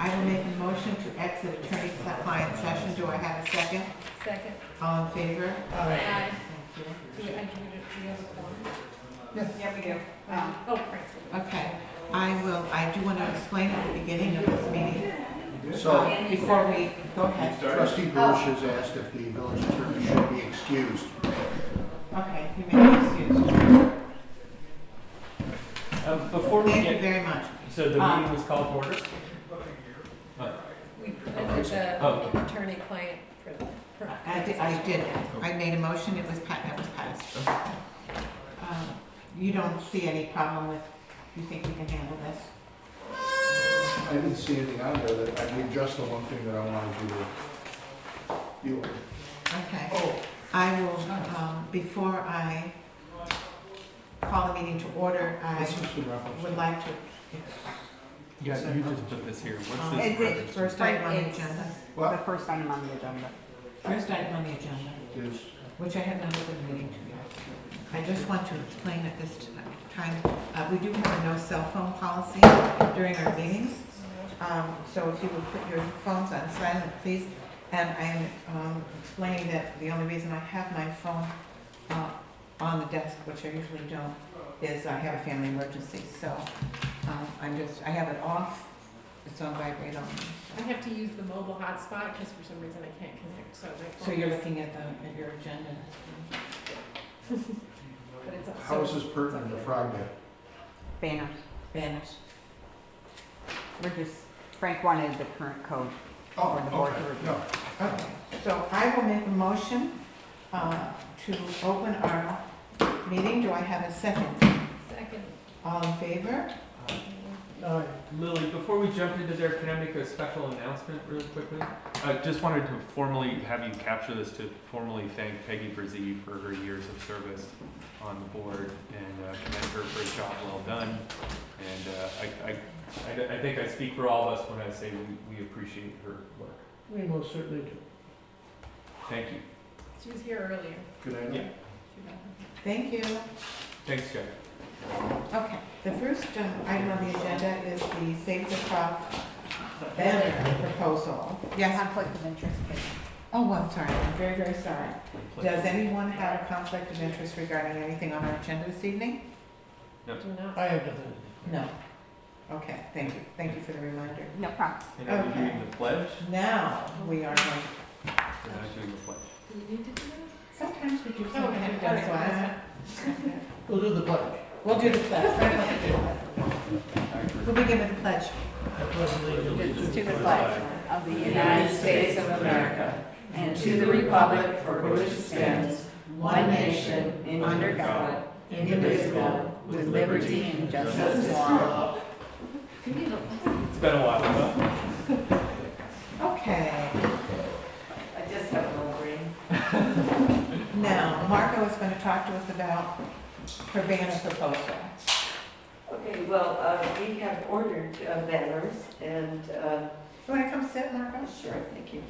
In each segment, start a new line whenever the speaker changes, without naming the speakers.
I will make a motion to exit attorney-client session. Do I have a second?
Second.
All in favor?
Aye.
Thank
Do you have a form?
Yeah, we do.
Oh, Frank's.
you. Okay, I do want to explain at the beginning of this meeting,
So,
before we, go ahead.
trustee Bush has asked if the village attorney should be excused.
Okay, you may be excused.
Before we
Thank you
get,
very much.
so the meeting was called to order?
We presented the
Oh.
attorney-client privilege.
I made a motion, it was passed. You don't see any problem with, you think you can handle this?
I didn't see anything on there that, I mean, just the one thing that I wanted you to deal with.
Okay. I will, before I call the meeting to order, I
This is the reference.
would like to,
Yeah, you just put this here. What's
is
this?
it first item on the agenda?
The
What
first item on the agenda.
First item on the agenda,
is,
which I have not opened the meeting to yet. I just want to explain at this time, we do have a no cell phone policy during our meetings. So if you would put your phones on silent, please. And I'm explaining that the only reason I have my phone on the desk, which I usually don't, is I have a family emergency. So I have it off, it's on vibrate only.
I have to use the mobile hotspot because for some reason I can't connect, so my phone.
So you're looking at your agenda.
But it's up.
how is this pertinent to Friday?
Banners.
Banners.
We're just, Frank wanted the current code.
Oh,
For the board
okay,
to review.
no.
Okay, so I will make a motion to open our meeting. Do I have a second?
Second.
All in favor?
Lily, before we jump into there, can I make a special announcement really quickly? I just wanted to formally have you capture this to formally thank Peggy Brzee for her years of service on the board and commend her for a job well done. And I think I speak for all of us when I say we appreciate her work.
We most certainly do.
Thank you.
She was here earlier.
Good idea.
Yeah.
Thank you.
Thanks, Jeff.
Okay, the first item on the agenda is the Save the Crop banner proposal. Yes?
Conflict of interest.
Oh, well, sorry, I'm very, very sorry. Does anyone have a conflict of interest regarding anything on our agenda this evening?
Do not.
I have nothing.
No. Okay, thank you. Thank you for the reminder.
No problem.
And are we
Okay.
doing the pledge?
Now, we are going,
We're not doing the pledge.
Do we need to do that?
sometimes we do,
Okay,
sometimes we don't, so
okay.
We'll do the pledge.
we'll do the pledge. We'll begin with the pledge.
I pledge allegiance
To the flag of the United States of America and to the republic for which it stands, one nation, under God, indivisible, with liberty and justice for all.
It's been a while, huh?
Okay,
I just have a little brain.
now, Marco is going to talk to us about her banner proposal.
Okay, well, we have ordered banners and,
You want to come sit, Marco?
sure, thank you.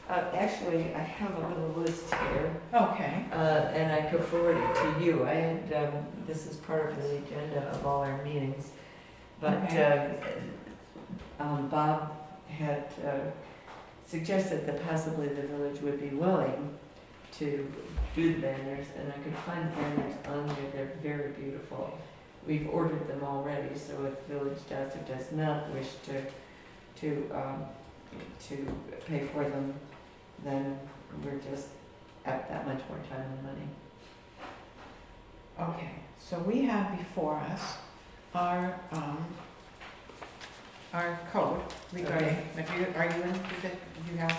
Actually, I have a little list here,
Okay.
and I could forward it to you. I had, this is part of the agenda of all our meetings. But Bob had suggested that possibly the village would be willing to do the banners, and I could find banners on there. They're very beautiful. We've ordered them already, so if the village does or does not wish to pay for them, then we're just at that much more time and money.
Okay, so we have before us our code regarding, are you in, is it, do you have?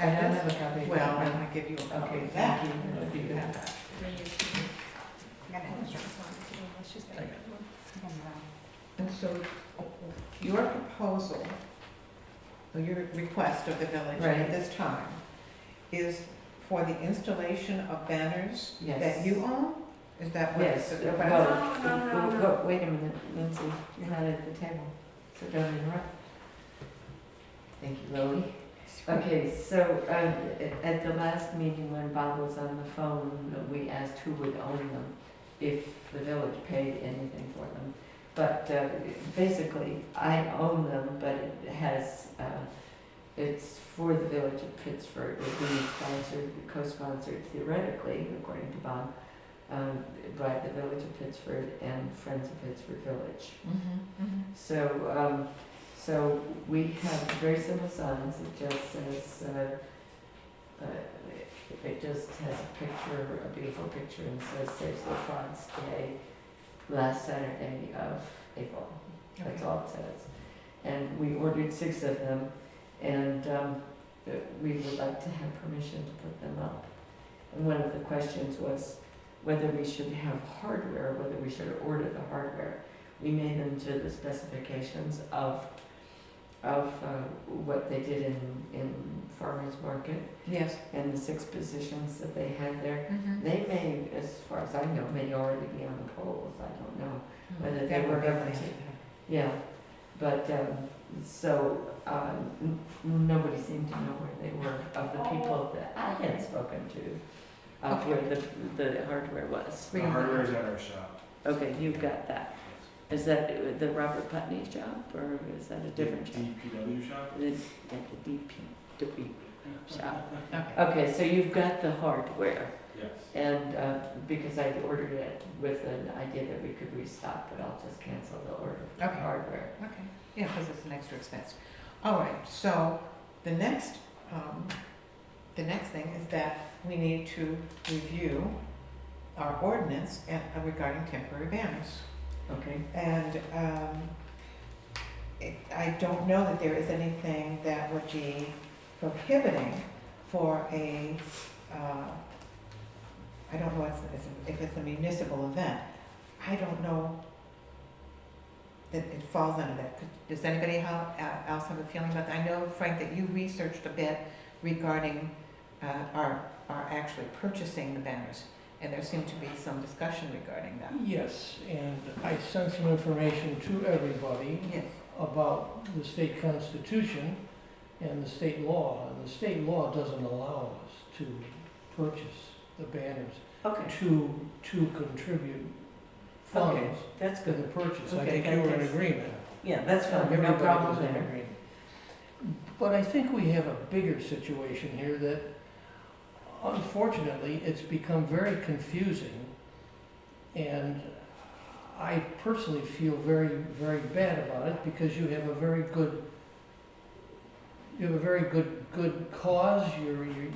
I don't have a copy.
Well, I'm going to give you a copy
Okay,
of that.
thank you.
Do you have that?
She's got it.
And so your proposal, or your request of the village
Right.
at this time is for the installation of banners
Yes.
that you own? Is that what?
Yes,
the
well,
No.
wait a minute, Lindsay, you're not at the table, so don't interrupt. Thank you, Lily. Okay, so at the last meeting when Bob was on the phone, we asked who would own them if the village paid anything for them. But basically, I own them, but it has for the Village of Pittsford, it being sponsored, co-sponsored theoretically, according to Bob, by the Village of Pittsford and Friends of Pittsford Village. So we have very simple signs. It just says, it just has a picture, a beautiful picture, and says Saves the Frogs Day, last Saturday of April. That's all it says. And we ordered 6 of them, and we would like to have permission to put them up. And one of the questions was whether we should have hardware, whether we should order the hardware. We made them to the specifications of what they did in Farmers Market
Yes.
and the 6 positions that they had there. They may, as far as I know, may already be on the polls. I don't know whether they were ever. Yeah, but nobody seemed to know where they were of the people that I had spoken to, of where the hardware was.
The hardware's at our shop.
Okay, you've got that. Is that the Robert Putney shop, or is that a different shop?
DPW shop?
At the DPW shop.
Okay.
Okay, so you've got the hardware,
Yes.
and because I ordered it with an idea that we could restock, but I'll just cancel the order for the
Okay.
hardware.
Okay, yeah, because it's an extra expense. All right, so the next thing is that we need to review our ordinance regarding temporary banners.
Okay.
And I don't know that there is anything that would be prohibiting for I don't know if it's a municipal event. I don't know that it falls under that. Does anybody else have a feeling about that? I know, Frank, that you researched a bit regarding our actually purchasing the banners, and there seemed to be some discussion regarding that.
Yes, and I sent some information to everybody
Yes.
about the state constitution and the state law. And the state law doesn't allow us to purchase the banners,
Okay.
to contribute
Okay,
funds
that's
to
good.
the purchase. I
Okay,
think you were in
that's-
agreement.
Yeah, that's fine, no
Everybody
problem
was in
there.
agreement. But I think we have a bigger situation here that unfortunately, it's become very confusing. And I personally feel very, very bad about it because you have a very good cause,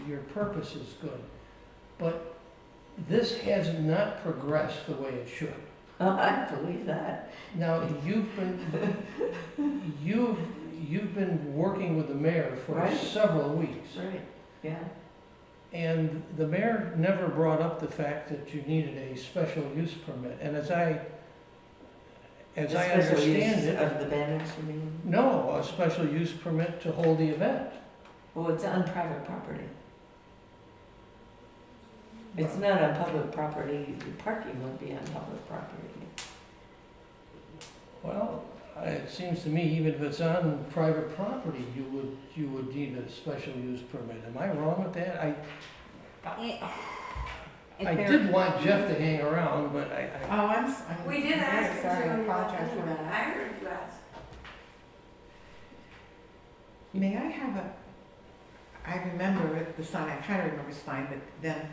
your purpose is good. But this has not progressed the way it should.
I believe that.
Now, you've been working with the mayor for
Right.
several weeks.
Right, yeah.
And the mayor never brought up the fact that you needed a special use permit. And as I
The special
understand
use
it,
of the banners, you mean?
no, a special use permit to hold the event.
Well, it's on private property. It's not on public property, the parking would be on public property.
Well, it seems to me, even if it's on private property, you would need a special use permit. Am I wrong with that? I did want Jeff to hang around, but
I'm
We did
very
ask him
sorry.
to,
I
and
apologize for
I
that.
heard you ask.
May I have I remember the sign, I kind of remember the sign, but then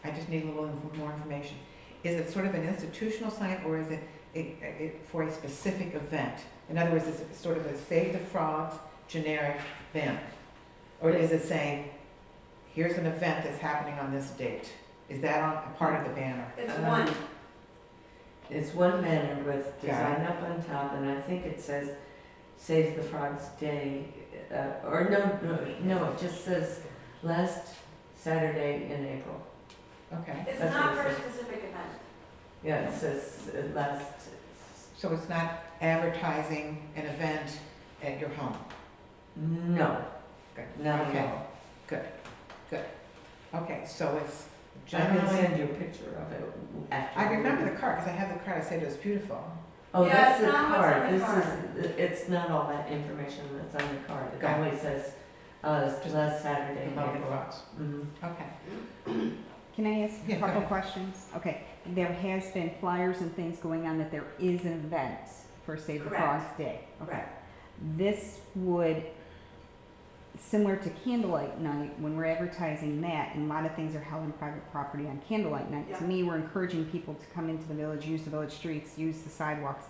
I just need a little more information. Is it sort of an institutional sign, or is it for a specific event? In other words, is it sort of a Save the Frogs generic banner? Or is it saying, here's an event that's happening on this date? Is that a part of the banner?
It's one.
It's one banner with
Got it.
design up on top, and I think it says Save the Frogs Day, or no, it just says last Saturday in April.
Okay,
It's
That's
not
what
for
it
a
says.
specific event.
Yeah, it says last,
so it's not advertising an event at your home?
no,
Good.
not at
Okay.
all.
Okay, so it's
I can
generally,
send you a picture of it after.
I remember the card, because I have the card, I said it was beautiful.
Oh,
Yeah,
that's
it's
the
not what's
card.
on the
This
card.
is, it's not all that information that's on the card. It
Got it.
only says,
Just
last Saturday in
About the
April.
frogs.
Mhm.
Okay.
Can I ask
Yeah,
a
go
couple
ahead.
questions? Okay, there has been flyers and things going on that there is an event for Save the
Correct.
Frogs Day. Okay.
Correct.
This would similar to candlelight night, when we're advertising that, and a lot of things are held on private property on candlelight night, to me, we're encouraging people to come into the village, use the village streets, use the sidewalks.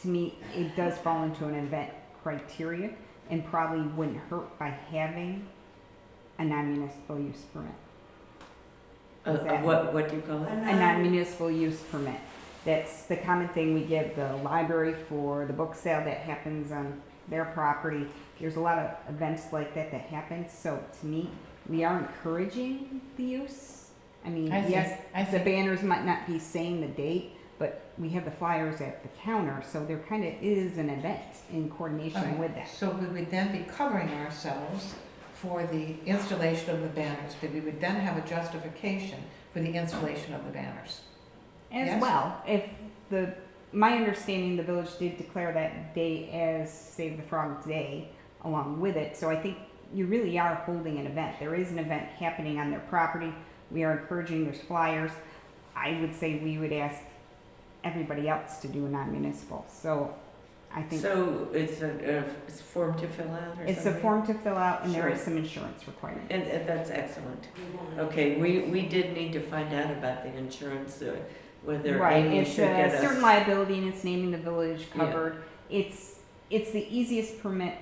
To me, it does fall into an event criteria and probably wouldn't hurt by having a non-municipal use permit.
What do you call it?
A non-municipal use permit. That's the common thing we give the library for the book sale that happens on their property. There's a lot of events like that that happen, so to me, we are encouraging the use. I mean,
I see.
yes,
I
the
see.
banners might not be saying the date, but we have the flyers at the counter, so there kind of is an event in coordination
Okay,
with that.
So we would then be covering ourselves for the installation of the banners, but we would then have a justification for the installation of the banners.
As
Yes?
well, if my understanding, the village did declare that day as Save the Frog Day along with it, so I think you really are holding an event. There is an event happening on their property. We are encouraging, there's flyers. I would say we would ask everybody else to do a non-municipal, so I think
So it's a form to fill out or something?
it's a form to fill out and there is
Sure.
some insurance requirements.
And that's excellent. Okay, we did need to find out about the insurance, whether
Right,
Amy
it's
should get
a
us.
certain liability and it's naming the village
Yeah.
covered. It's the easiest permit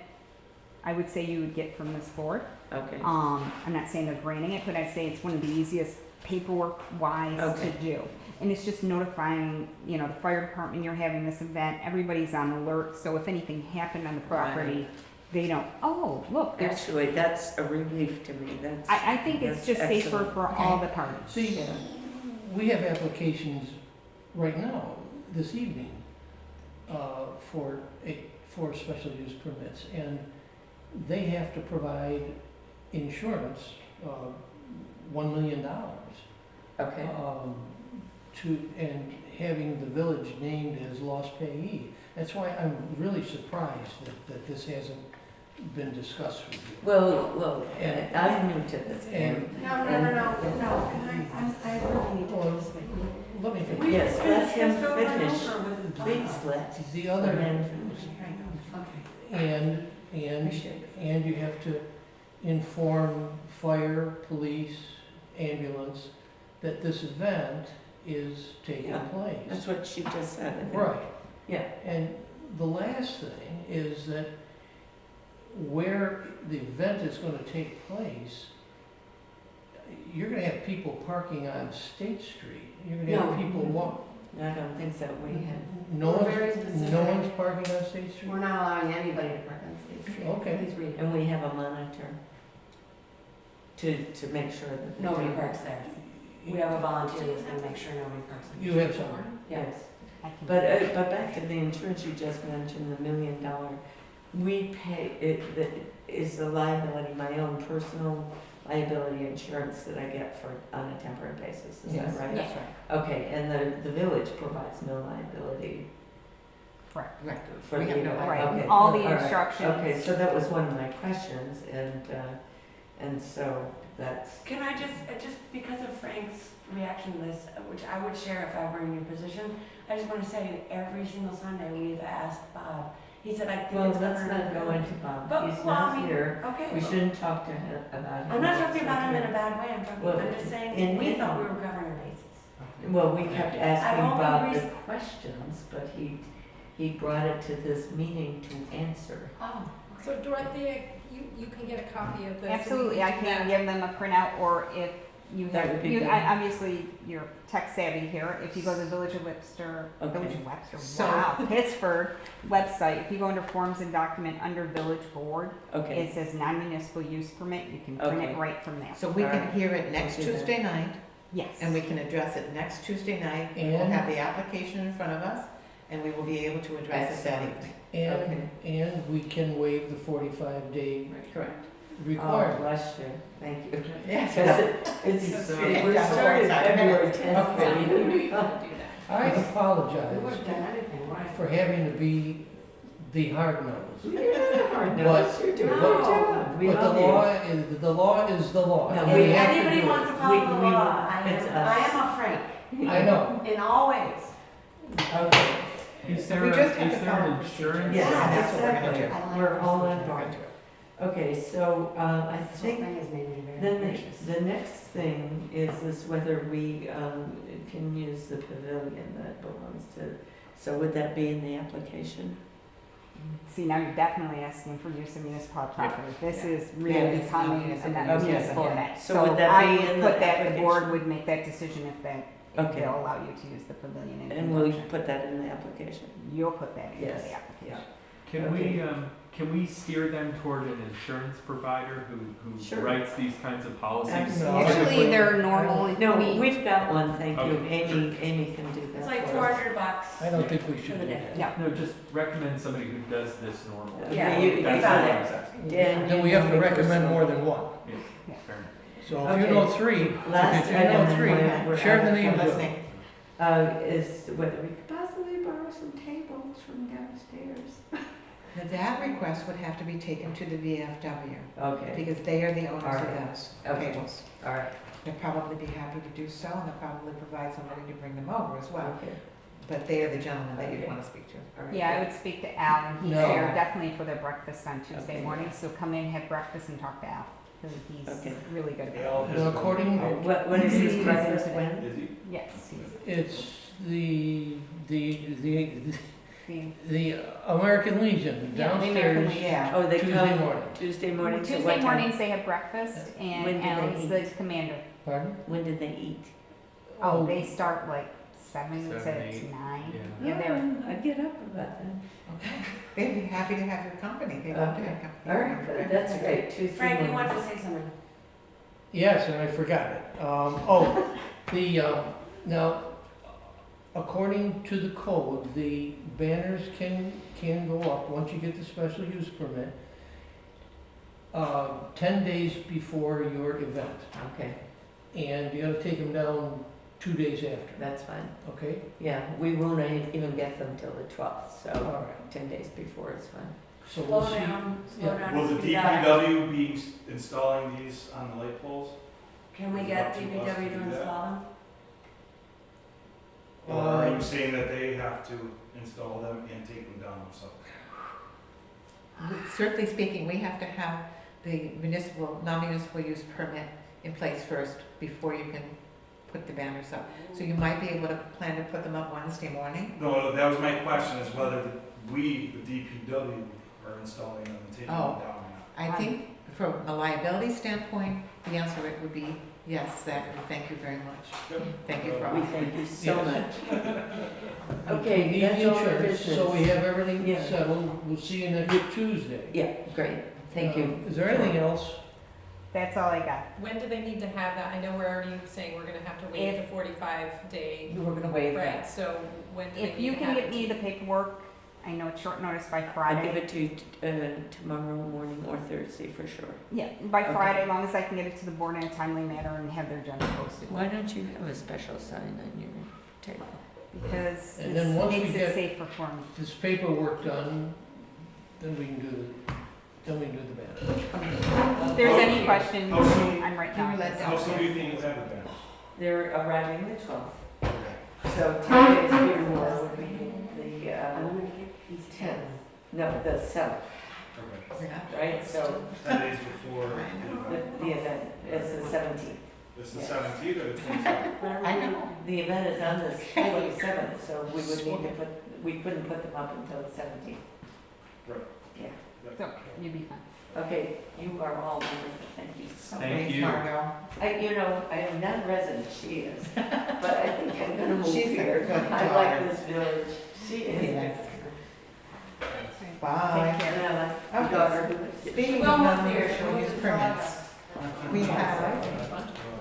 I would say you would get from this board.
Okay,
I'm not saying they're granting it, but I'd say it's one of the easiest paperwork wise
Okay.
to do. And it's just notifying, the fire department you're having this event, everybody's on alert, so if anything happened on the property, they don't, oh, look, there's,
actually, that's a relief to me, that's.
I think it's
that's
just safer
excellent.
for all the parties.
See,
Yeah.
we have applications right now, this evening, for special use permits, and they have to provide insurance, $1 million.
Okay,
And having the village named as lost payee. That's why I'm really surprised that this hasn't been discussed with you.
well,
And-
I'm new to this.
And,
No, I really need to
Well,
participate.
let me finish.
Yes, let him finish. Please let
The
the
other,
man finish.
and
Appreciate it.
And you have to inform fire, police, ambulance that this event is taking
Yeah.
place.
That's what she just said. I think.
Right.
Yeah.
And the last thing is that where the event is gonna take place, you're gonna have people parking on State Street. You're gonna have
No.
people walk,
I don't think so, we had.
no
We're very
one's,
specific.
no one's parking on State Street?
We're not allowing anybody to park on State Street.
Okay.
Please read.
And we have a monitor to make sure that. they
Nobody
don't-
parks there. We have a volunteer that's gonna make sure nobody parks there.
You have someone.
Yes,
I can-
but back to the insurance you just mentioned, the $1 million, we pay, is the liability, my own personal liability insurance that I get on a temporary basis, is that
Yes.
right?
That's right.
Okay, and the village provides no liability
Right.
for
We
the.
have no liability.
okay,
All the
all right.
instructions.
Okay, so that was one of my questions, and so that's,
Can I just because of Frank's reaction to this, which I would share if I were in your position, I just want to say that every single Sunday we've asked Bob. He said, I think
well,
it's
let's
better.
not go into Bob,
But,
he's
well, I
not
mean,
here,
Okay.
we shouldn't talk to him about him.
I'm not talking about him in a bad way,
Well,
I'm just saying,
in-
we thought we were covering our bases.
Well, we kept asking
only
Bob the
re-
questions, but he brought it to this meeting to answer.
Oh.
So Dorothea, you can get a copy of this. and we
Absolutely, I
do
can
that.
give them a printout, or if you
That would
have,
be good.
obviously, you're tech savvy here, if you go to the Village of Webster,
Okay.
Village of Webster,
So-
wow, Pittsburgh website, if you go under Forms and Document under Village Board,
Okay,
it says non-municipal use permit, you can print
Okay.
it right from there.
So we can
Alright.
hear it next
We'll do that.
Tuesday night,
Yes.
and we can address it next Tuesday night. We'll
And-
have the application in front of us, and we will be able to address it that
Excellent.
evening.
And we can waive the 45-day
Correct.
oh,
requirement.
bless you, thank you.
Yes.
It's,
So-
we're
Yeah,
started
so-
February 10th.
Okay.
maybe.
We need to do that.
I
We would
apologize
have done anything right.
for having to be the hard nose.
You're not hard
But-
nosed, you're doing a good
No.
job, we
But
love
the
you.
law is, the law is the law.
No,
If
we
have to
anybody
do
wants
it.
to follow the
We-
law, I
it's
am
us.
a Frank,
I know.
in all ways.
Okay,
Is there,
We just have
is
to
there
follow
an
procedure.
insurance?
yes,
that's what we're gonna
exactly,
do.
we're all in
We're
for
gonna
it.
do it.
Okay, Okay, so, I
This whole
think
thing has made me very
then
anxious.
the next thing is whether we, can use the pavilion that belongs to, so would that be in the application?
See, now you're definitely asking for use of municipal property. This is
Yeah,
really
it's not
becoming
municipal.
a
Okay,
municipal
yeah.
event.
So would that be
I
in
would
the
put that, the board
application?
would make that decision if
Okay.
they'll allow you to use the pavilion in
And we'll
conjunction.
put that in the application?
You'll put that into
Yes,
the application.
Can we steer them toward an insurance provider who
Sure.
writes these kinds of policies?
Absolutely.
Usually they're normal.
No,
we-
we've got one, thank you.
Okay,
Amy can do that.
It's like
for us.
$400.
I don't think we
for
should
the
do
day.
that.
Yeah.
No, just recommend somebody who does this normally.
Okay,
Yeah,
you-
That's
got
all
it.
I was asking.
Yeah,
Then we have to recommend more than one.
Yeah, fair enough.
So if you know
Okay.
three,
Last
if you
item,
know
and
three,
we're
share
out
the
of
names
time.
with them.
Listening.
Is whether we could possibly borrow some tables from downstairs.
Now, that request would have to be taken to the VFW,
Okay,
because they are the owners of
Alright.
those
Okay.
tables.
all right,
They'll probably be happy to do so, and they'll probably provide somebody to bring them over as well.
okay,
But they are the gentlemen that you'd
Okay.
want to speak to.
all right.
Yeah, I would speak to Al, and he's
No.
there definitely for their breakfast on Tuesday
Okay.
morning, so come in, have breakfast, and talk to Al, because
Okay.
he's really good
They
about
all
it.
has
Now,
to-
according,
What is his breakfast when?
Is he?
Yes, he's
it's the
the,
American Legion
Yeah, the American
downstairs
Legion.
Yeah.
Oh, they
Tuesday
come
morning.
Tuesday morning, so
Tuesday
what time?
mornings they have breakfast,
When
and
do they
Al's
eat?
the commander.
Pardon?
When did they eat?
Oh, they start like 7
7,
to
8,
9.
yeah.
Yeah, they're,
I'd get up about that.
Okay. They'd be happy to have your company. They love to
Okay.
have company.
All right, that's great, Tuesday
Frank, you
morning.
wanted to say something?
Yes, and I forgot it. Now, according to the code, the banners can go up once you get the special use permit, 10 days before your event.
Okay,
And you gotta take them down 2 days after,
that's fine.
okay?
Yeah, we won't even get them till the 12th,
All
so
right,
10 days before is fine.
so we'll
Slow
see.
down, slow
yeah.
down.
Will the
speed up.
DPW be installing these on the light poles?
Can we get DPW to install them?
Or are you saying that they have to install them and take them down themselves?
Certainly speaking, we have to have the non-municipal use permit in place first before you can put the banners up. So you might be able to plan to put them up Wednesday morning.
No, that was my question, is whether we, the DPW, are installing them and taking them
Oh.
down or not.
I think from a liability standpoint, the answer would be yes, Zach, and thank you very much.
Yep.
Thank you for
We
all.
thank you so
Yes.
much.
We
Okay,
need
that's all our
insurance, So we
business.
have everything
Yeah.
settled. We'll see you next Tuesday.
Yeah, great, thank you.
Is there anything else?
that's all I got.
When do they need to have that? I know we're already saying we're gonna have to wait the 45-day,
We're gonna waive
right,
that.
so when do they
If
need
you
to
can
have
get
it?
me the paperwork, I know it's short notice by
I'll give
Friday.
it to you tomorrow morning or Thursday for sure.
Yeah, by
Okay.
Friday, as long as I can get it to the board in a timely manner and have their agenda posted.
Why don't you have a special sign on your table?
Because
And
this
then once we
makes
get-
it safer for me.
This paperwork done, then we can do the banner.
If there's any questions,
How soon-
I'm right
You
now.
let
How soon do you think you'll have it then?
They're arriving the 12th, so 10 days before would be the
I'm gonna get these
10th, no, the 7th,
Okay.
right? So
10 days before
the event is the 17th.
It's the
Yes.
17th or the 27th?
I know.
The event is on the 27th, so we would need to we couldn't put them up until the 17th.
So, you'll be fine.
Okay, you are all wonderful, thank you so much.
Thank
Thanks,
you.
Margot.
I am not a resident, she is, but I think I'm gonna move
She's a
here.
good
I
daughter.
like this village, she is.
Yes.
Take
Bye.
care. And I like my
Okay.
daughter who is.
Speaking
We'll
of
move
non-municipal
here.
use permits, we have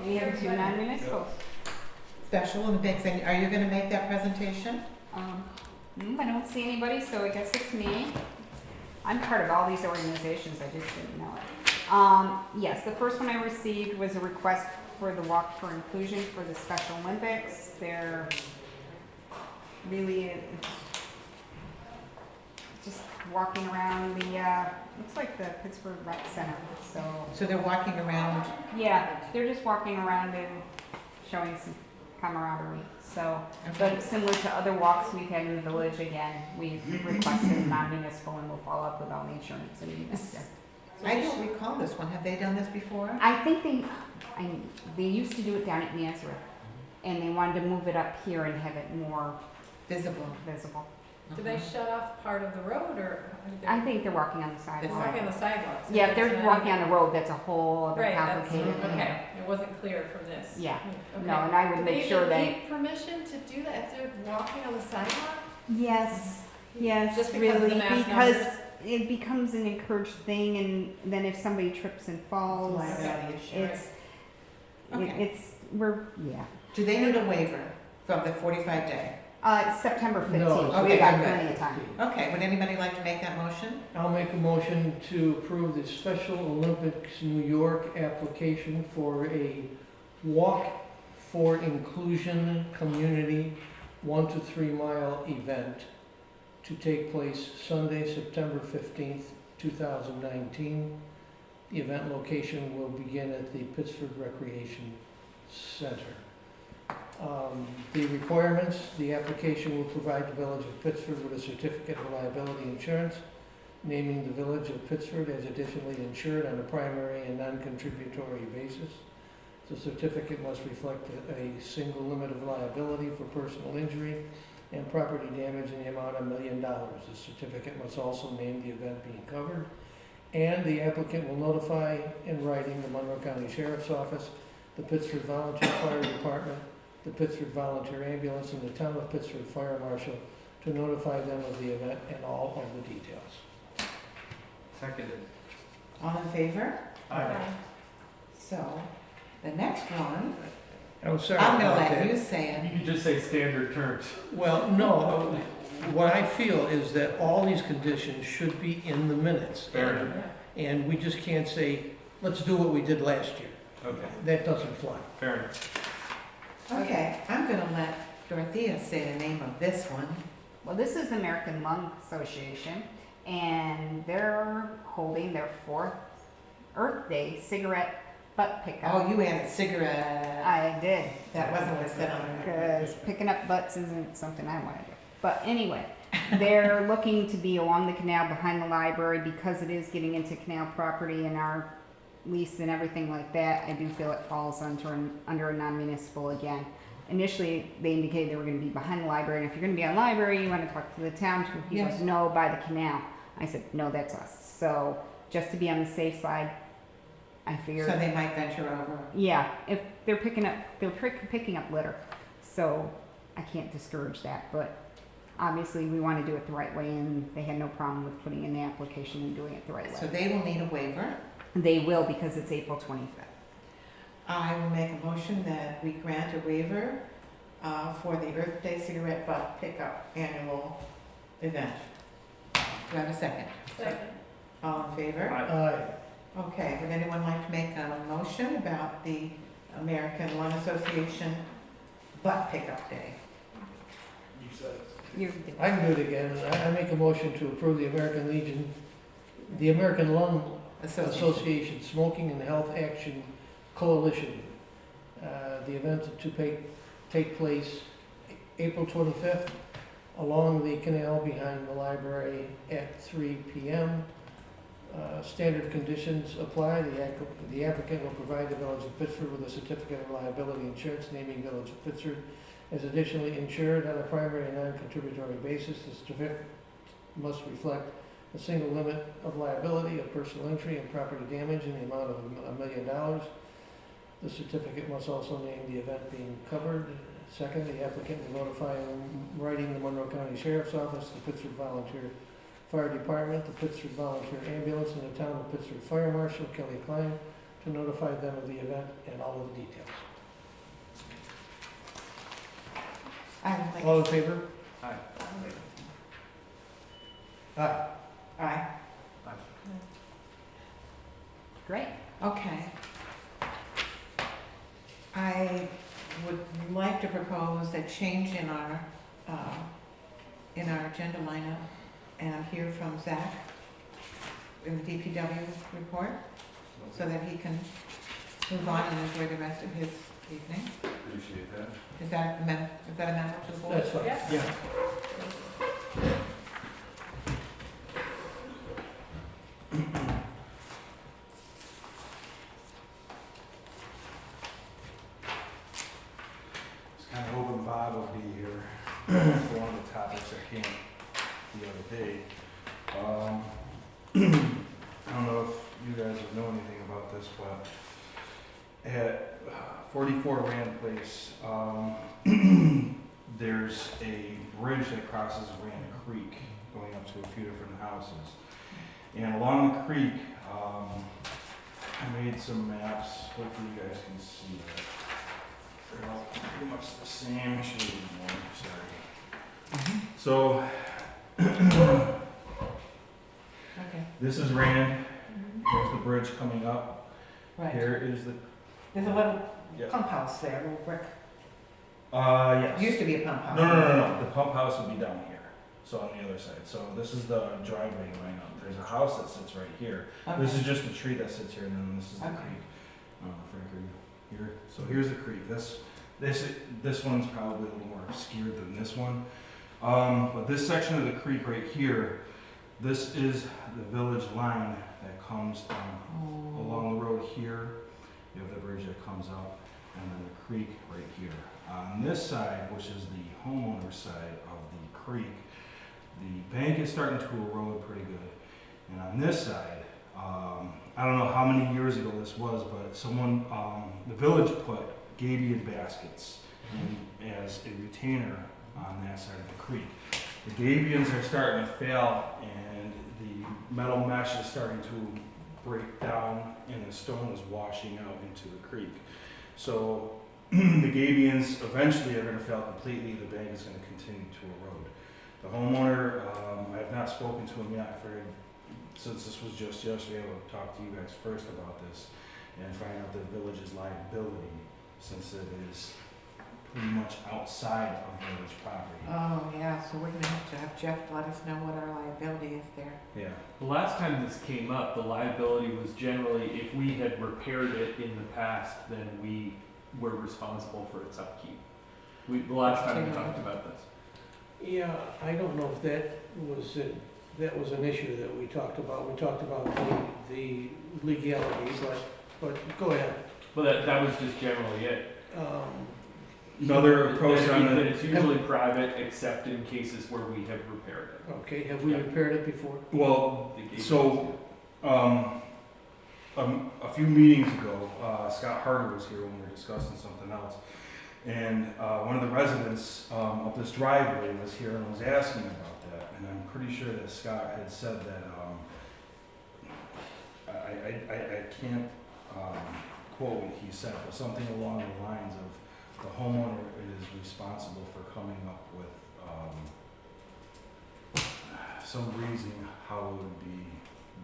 We have 2 non-municipals.
Special Olympics, and are you gonna make that presentation?
I don't see anybody, so I guess it's me. I'm part of all these organizations, I just didn't know it. Yes, the first one I received was a request for the Walk for Inclusion for the Special Olympics. They're really, it's just walking around the, looks like the Pittsburgh Rec Center, so.
So they're walking around,
Yeah, they're just walking around and showing some camaraderie, so. But similar to other walks we've had in the village, again, we've requested non-municipal and we'll follow up with all the insurance and municipal.
I don't recall this one. Have they done this before?
I think they used to do it down at Nazareth, and they wanted to move it up here and have it more
Visible.
visible.
Do they shut off part of the road or?
I think they're walking on the
They're
sidewalk.
walking on the sidewalks.
Yeah, if they're walking on the road, that's a whole other
Right, that's,
complicated thing.
okay, it wasn't clear from this.
Yeah.
Okay.
No, and I would make sure
Do
they.
they need permission to do that if they're walking on the sidewalk?
Yes, yes,
Just because of
really,
the mass
because
numbers?
it becomes an encouraged thing, and then if somebody trips and falls,
Liability issue.
it's,
Okay.
yeah.
Do they need a waiver from the 45 day?
September 15th,
No,
we
okay,
got
good.
plenty of time.
Okay, would anybody like to make that motion?
I'll make a motion to approve the Special Olympics New York application for a Walk for Inclusion Community 1 to 3 mile event to take place Sunday, September 15th, 2019. The event location will begin at the Pittsford Recreation Center. The requirements, the application will provide the Village of Pittsford with a certificate of liability insurance, naming the Village of Pittsford as additionally insured on a primary and non-contributory basis. The certificate must reflect a single limit of liability for personal injury and property damage in the amount of $1 million. The certificate must also name the event being covered, and the applicant will notify in writing the Monroe County Sheriff's Office, the Pittsford Volunteer Fire Department, the Pittsford Volunteer Ambulance, and the Town of Pittsford Fire Marshal to notify them of the event and all of the details.
Seconded.
All in favor?
Aye.
So, the next one,
I'm sorry
I'm gonna
about
let
that.
you say
You
it.
could just say standard terms.
Well, no, what I feel is that all these conditions should be in the minutes.
Fair enough.
And we just can't say, let's do what we did last year.
Okay,
That doesn't fly.
fair enough.
Okay, I'm gonna let Dorothea say the name of this one.
Well, this is American Lung Association, and they're holding their 4th Earth Day cigarette butt pickup.
Oh, you added cigarette.
I did.
That wasn't what it said on there.
Because picking up butts isn't something I want to do. But anyway, they're looking to be along the canal behind the library because it is getting into canal property and our lease and everything like that. I do feel it falls under a non-municipal again. Initially, they indicated they were going to be behind the library, and if you're going to be on library, you want to talk to the town. He
Yes.
goes, no, by the canal. I said, no, that's us. So just to be on the safe side, I figured.
So they might venture over.
Yeah, if they're picking up litter, so I can't discourage that, but obviously we want to do it the right way, and they had no problem with putting in the application and doing it the right
So
way.
they will need a waiver.
They will, because it's April 25th.
I will make a motion that we grant a waiver for the Earth Day cigarette butt pickup annual event. Do I have a second?
Second.
All in favor? Okay, would anyone like to make a motion about the American Lung Association butt pickup day?
You said it.
I can do it again. I make a motion to approve the the American Lung Association Smoking and Health Action Coalition. The event to take place April 25th along the canal behind the library at 3 p.m. Standard conditions apply. The applicant will provide the Village of Pittsford with a certificate of liability insurance naming Village of Pittsford as additionally insured on a primary and non-contributory basis. The certificate must reflect a single limit of liability of personal injury and property damage in the amount of $1 million. The certificate must also name the event being covered. Second, the applicant will notify in writing the Monroe County Sheriff's Office, the Pittsford Volunteer Fire Department, the Pittsford Volunteer Ambulance, and the Town of Pittsford Fire Marshal, Kelly Klein, to notify them of the event and all of the details.
I will make.
All in favor?
Aye.
Aye.
Aye.
Great.
Okay. I would like to propose a change in our agenda lineup, and hear from Zach in the DPW report, so that he can move on and enjoy the rest of his evening.
Appreciate that.
Is that amenable to the board?
That's fine.
Yeah.
Yeah.
this, but at 44 Rand Place, there's a bridge that crosses Rand Creek going up to a few different houses. And along the creek, I made some maps. Hopefully you guys can see that. They're all pretty much the same. I should have more, sorry. So,
Okay.
this is Rand. Here's the bridge coming up.
Right.
Here is the,
There's a little
yeah.
pump house there, a little brick.
Yes.
Used to be a pump house.
No. The pump house would be down here. So on the other side. So this is the driveway going up. There's a house that sits right here.
Okay.
This is just a tree that sits here, and then this is the
Okay.
creek. Frank, here. So here's the creek. This one's probably a little more obscured than this one. But this section of the creek right here, this is the village line that comes along the road here. You have the bridge that comes up, and then the creek right here. On this side, which is the homeowner's side of the creek, the bank is starting to erode pretty good. And on this side, I don't know how many years ago this was, but someone, the village put gabion baskets in as a retainer on that side of the creek. The gabions are starting to fail, and the metal mesh is starting to break down, and the stone is washing out into the creek. So the gabions eventually are going to fail completely. The bank is going to continue to erode. The homeowner, I have not spoken to him yet. I figured since this was just yesterday, I would talk to you guys first about this and find out the village's liability, since it is pretty much outside of village property.
Oh, yeah, so we're gonna have to have Jeff let us know what our liability is there.
Yeah.
The last time this came up, the liability was generally if we had repaired it in the past, then we were responsible for its upkeep. The last time we talked about this.
Yeah, I don't know if that was an issue that we talked about. We talked about the legality, but go ahead.
But that was just generally it.
Another approach on
That
it.
it's usually private, except in cases where we have repaired it.
Okay, have we repaired it before?
Well,
The gates-
so a few meetings ago, Scott Harder was here when we were discussing something else. And one of the residents of this driveway was here and was asking about that. And I'm pretty sure that Scott had said that, I can't quote what he said, but something along the lines of the homeowner is responsible for coming up with some reason how it would be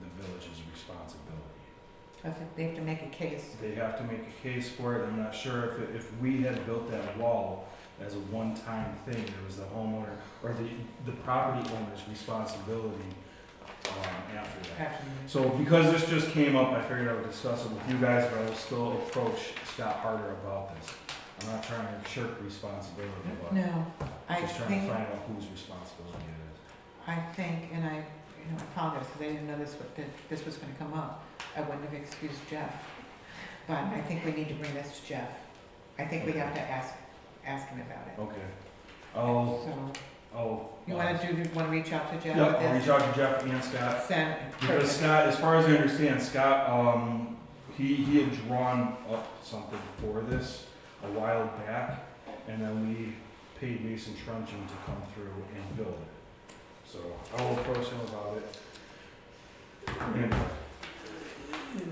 the village's responsibility.
I think they have to make a case.
They have to make a case for it. I'm not sure if we had built that wall as a one-time thing, it was the homeowner or the property owner's responsibility after that. So because this just came up, I figured I would discuss it with you guys, but I will still approach Scott Harder about this. I'm not trying to shirk responsibility, but
No, I
just trying
think,
to find out whose responsibility it is.
I think, and I apologize because I didn't know this was gonna come up. I wouldn't have excused Jeff. But I think we need to bring this to Jeff. I think we have to ask him about it.
Okay.
So, you wanna reach out to Jeff?
Yep,
with
I'll
this?
reach out to Jeff and Scott.
Send,
Because Scott, as far as I understand, Scott, he had drawn up something for this a while back, and then we paid Mason Truncheon to come through and build it. So I will approach him about it. And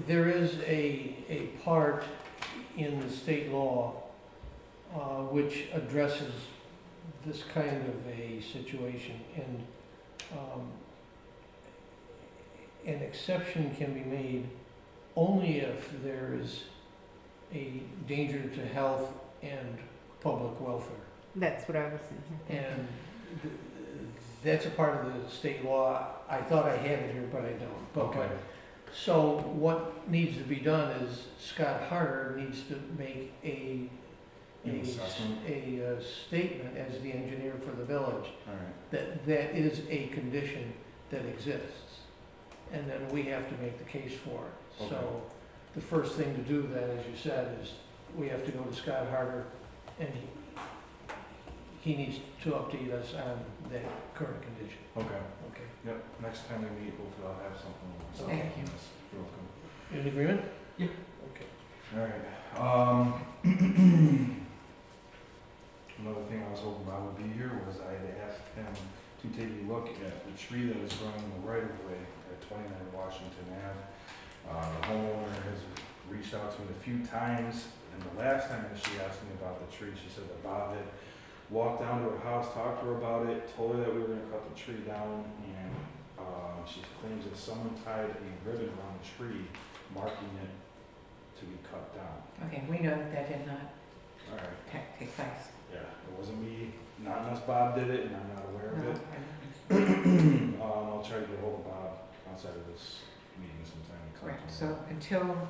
There is a part in the state law which addresses this kind of a situation, and an exception can be made only if there is a danger to health and public welfare.
That's what I was thinking.
And that's a part of the state law. I thought I had it here, but I don't. But so what needs to be done is Scott Harder needs to make a statement as the engineer for the village
all right.
that is a condition that exists. And then we have to make the case for it.
Okay.
So the first thing to do then, as you said, is we have to go to Scott Harder, and he needs to update us on that current condition.
Okay.
Okay.
Yep. Next time we meet, hopefully I'll have something.
Thank you.
You're welcome.
In agreement?
Yeah.
Okay.
Alright, another thing I was hoping Bob would be here was I had asked him to take a look at the tree that is growing in the right of way at 29 Washington Ave. The homeowner has reached out to me a few times, and the last time that she asked me about the tree, she said that Bob had walked down to her house, talked to her about it, told her that we were gonna cut the tree down, and, she claims that someone tied a ribbon around the tree, marking it to be cut down.
Okay, we know that that did not
Alright,
take place.
yeah, it wasn't me, not unless Bob did it, and I'm not aware of
No,
it.
I don't think so.
I'll try to get hold of Bob outside of this meeting sometime. and talk to
Correct,
him.
so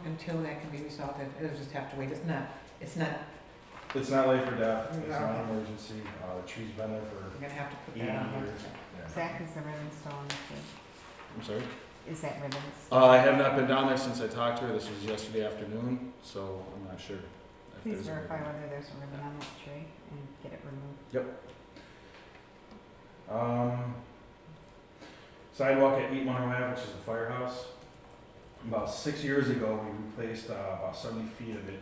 until that can be resolved, it'll just have to wait. It's not,
It's not life or death, it's
No.
not an emergency, the tree's been there for
we're gonna have to put
80
that on.
years. Yeah.
Zach, is the ribbon still on the tree?
I'm sorry?
Is that ribbon still?
I have not been down there since I talked to her. This was yesterday afternoon, so I'm not sure. If
Please
there's a
verify
ribbon.
whether there's a ribbon on that tree and get it removed.
Sidewalk at 8 Monroe Ave, which is the firehouse. About 6 years ago, we replaced about 70 feet of it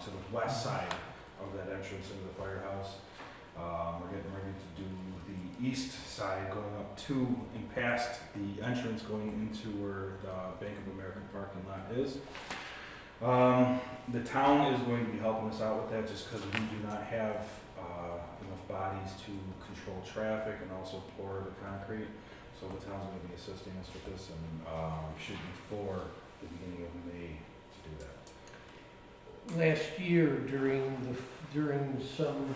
to the west side of that entrance into the firehouse. We're getting ready to do the east side going up to and past the entrance going into where the Bank of America parking lot is. The town is going to be helping us out with that just because we do not have enough bodies to control traffic and also pour the concrete. So the town's going to be assisting us with this and should before the beginning of May to do that.
Last year during some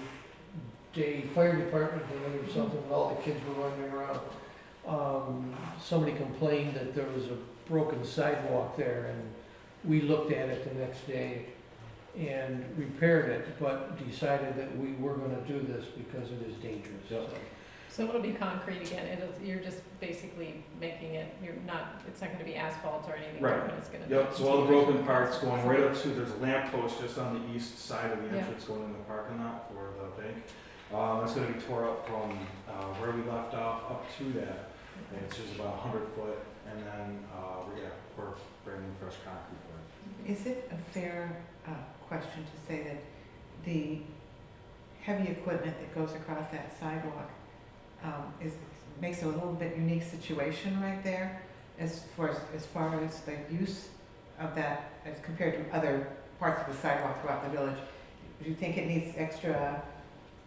day, fire department day or something, when all the kids were running around, somebody complained that there was a broken sidewalk there, and we looked at it the next day and repaired it, but decided that we were gonna do this because it is dangerous.
Yep.
So it'll be concrete again, you're just basically making it, it's not gonna be asphalt or anything,
Right.
but it's gonna be.
Yep, so all the broken parts going right up to, there's a lamp post just on the east side of the
Yeah.
entrance going in the parking lot for the bank. It's gonna be tore up from where we left off up to that. And it's just about 100 foot, and then, we're brand new fresh concrete for it.
Is it a fair question to say that the heavy equipment that goes across that sidewalk makes it a little bit unique situation right there as far as the use of that as compared to other parts of the sidewalk throughout the village? Do you think it needs extra,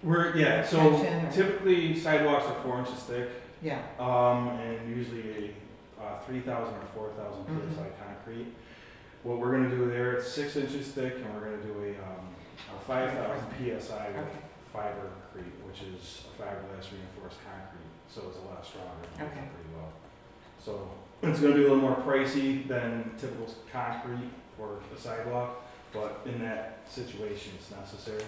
So
Protection or-
typically sidewalks are 4 inches thick,
yeah,
and usually a 3,000 or 4,000
Mhm.
PSI concrete. What we're gonna do there, it's 6 inches thick, and we're gonna do a 5,000 PSI with
okay,
fibercrete, which is a fiberglass reinforced concrete, so it's a lot stronger, and holds up
Okay.
pretty well. So it's gonna be a little more pricey than typical concrete for the sidewalk, but in that situation, it's necessary.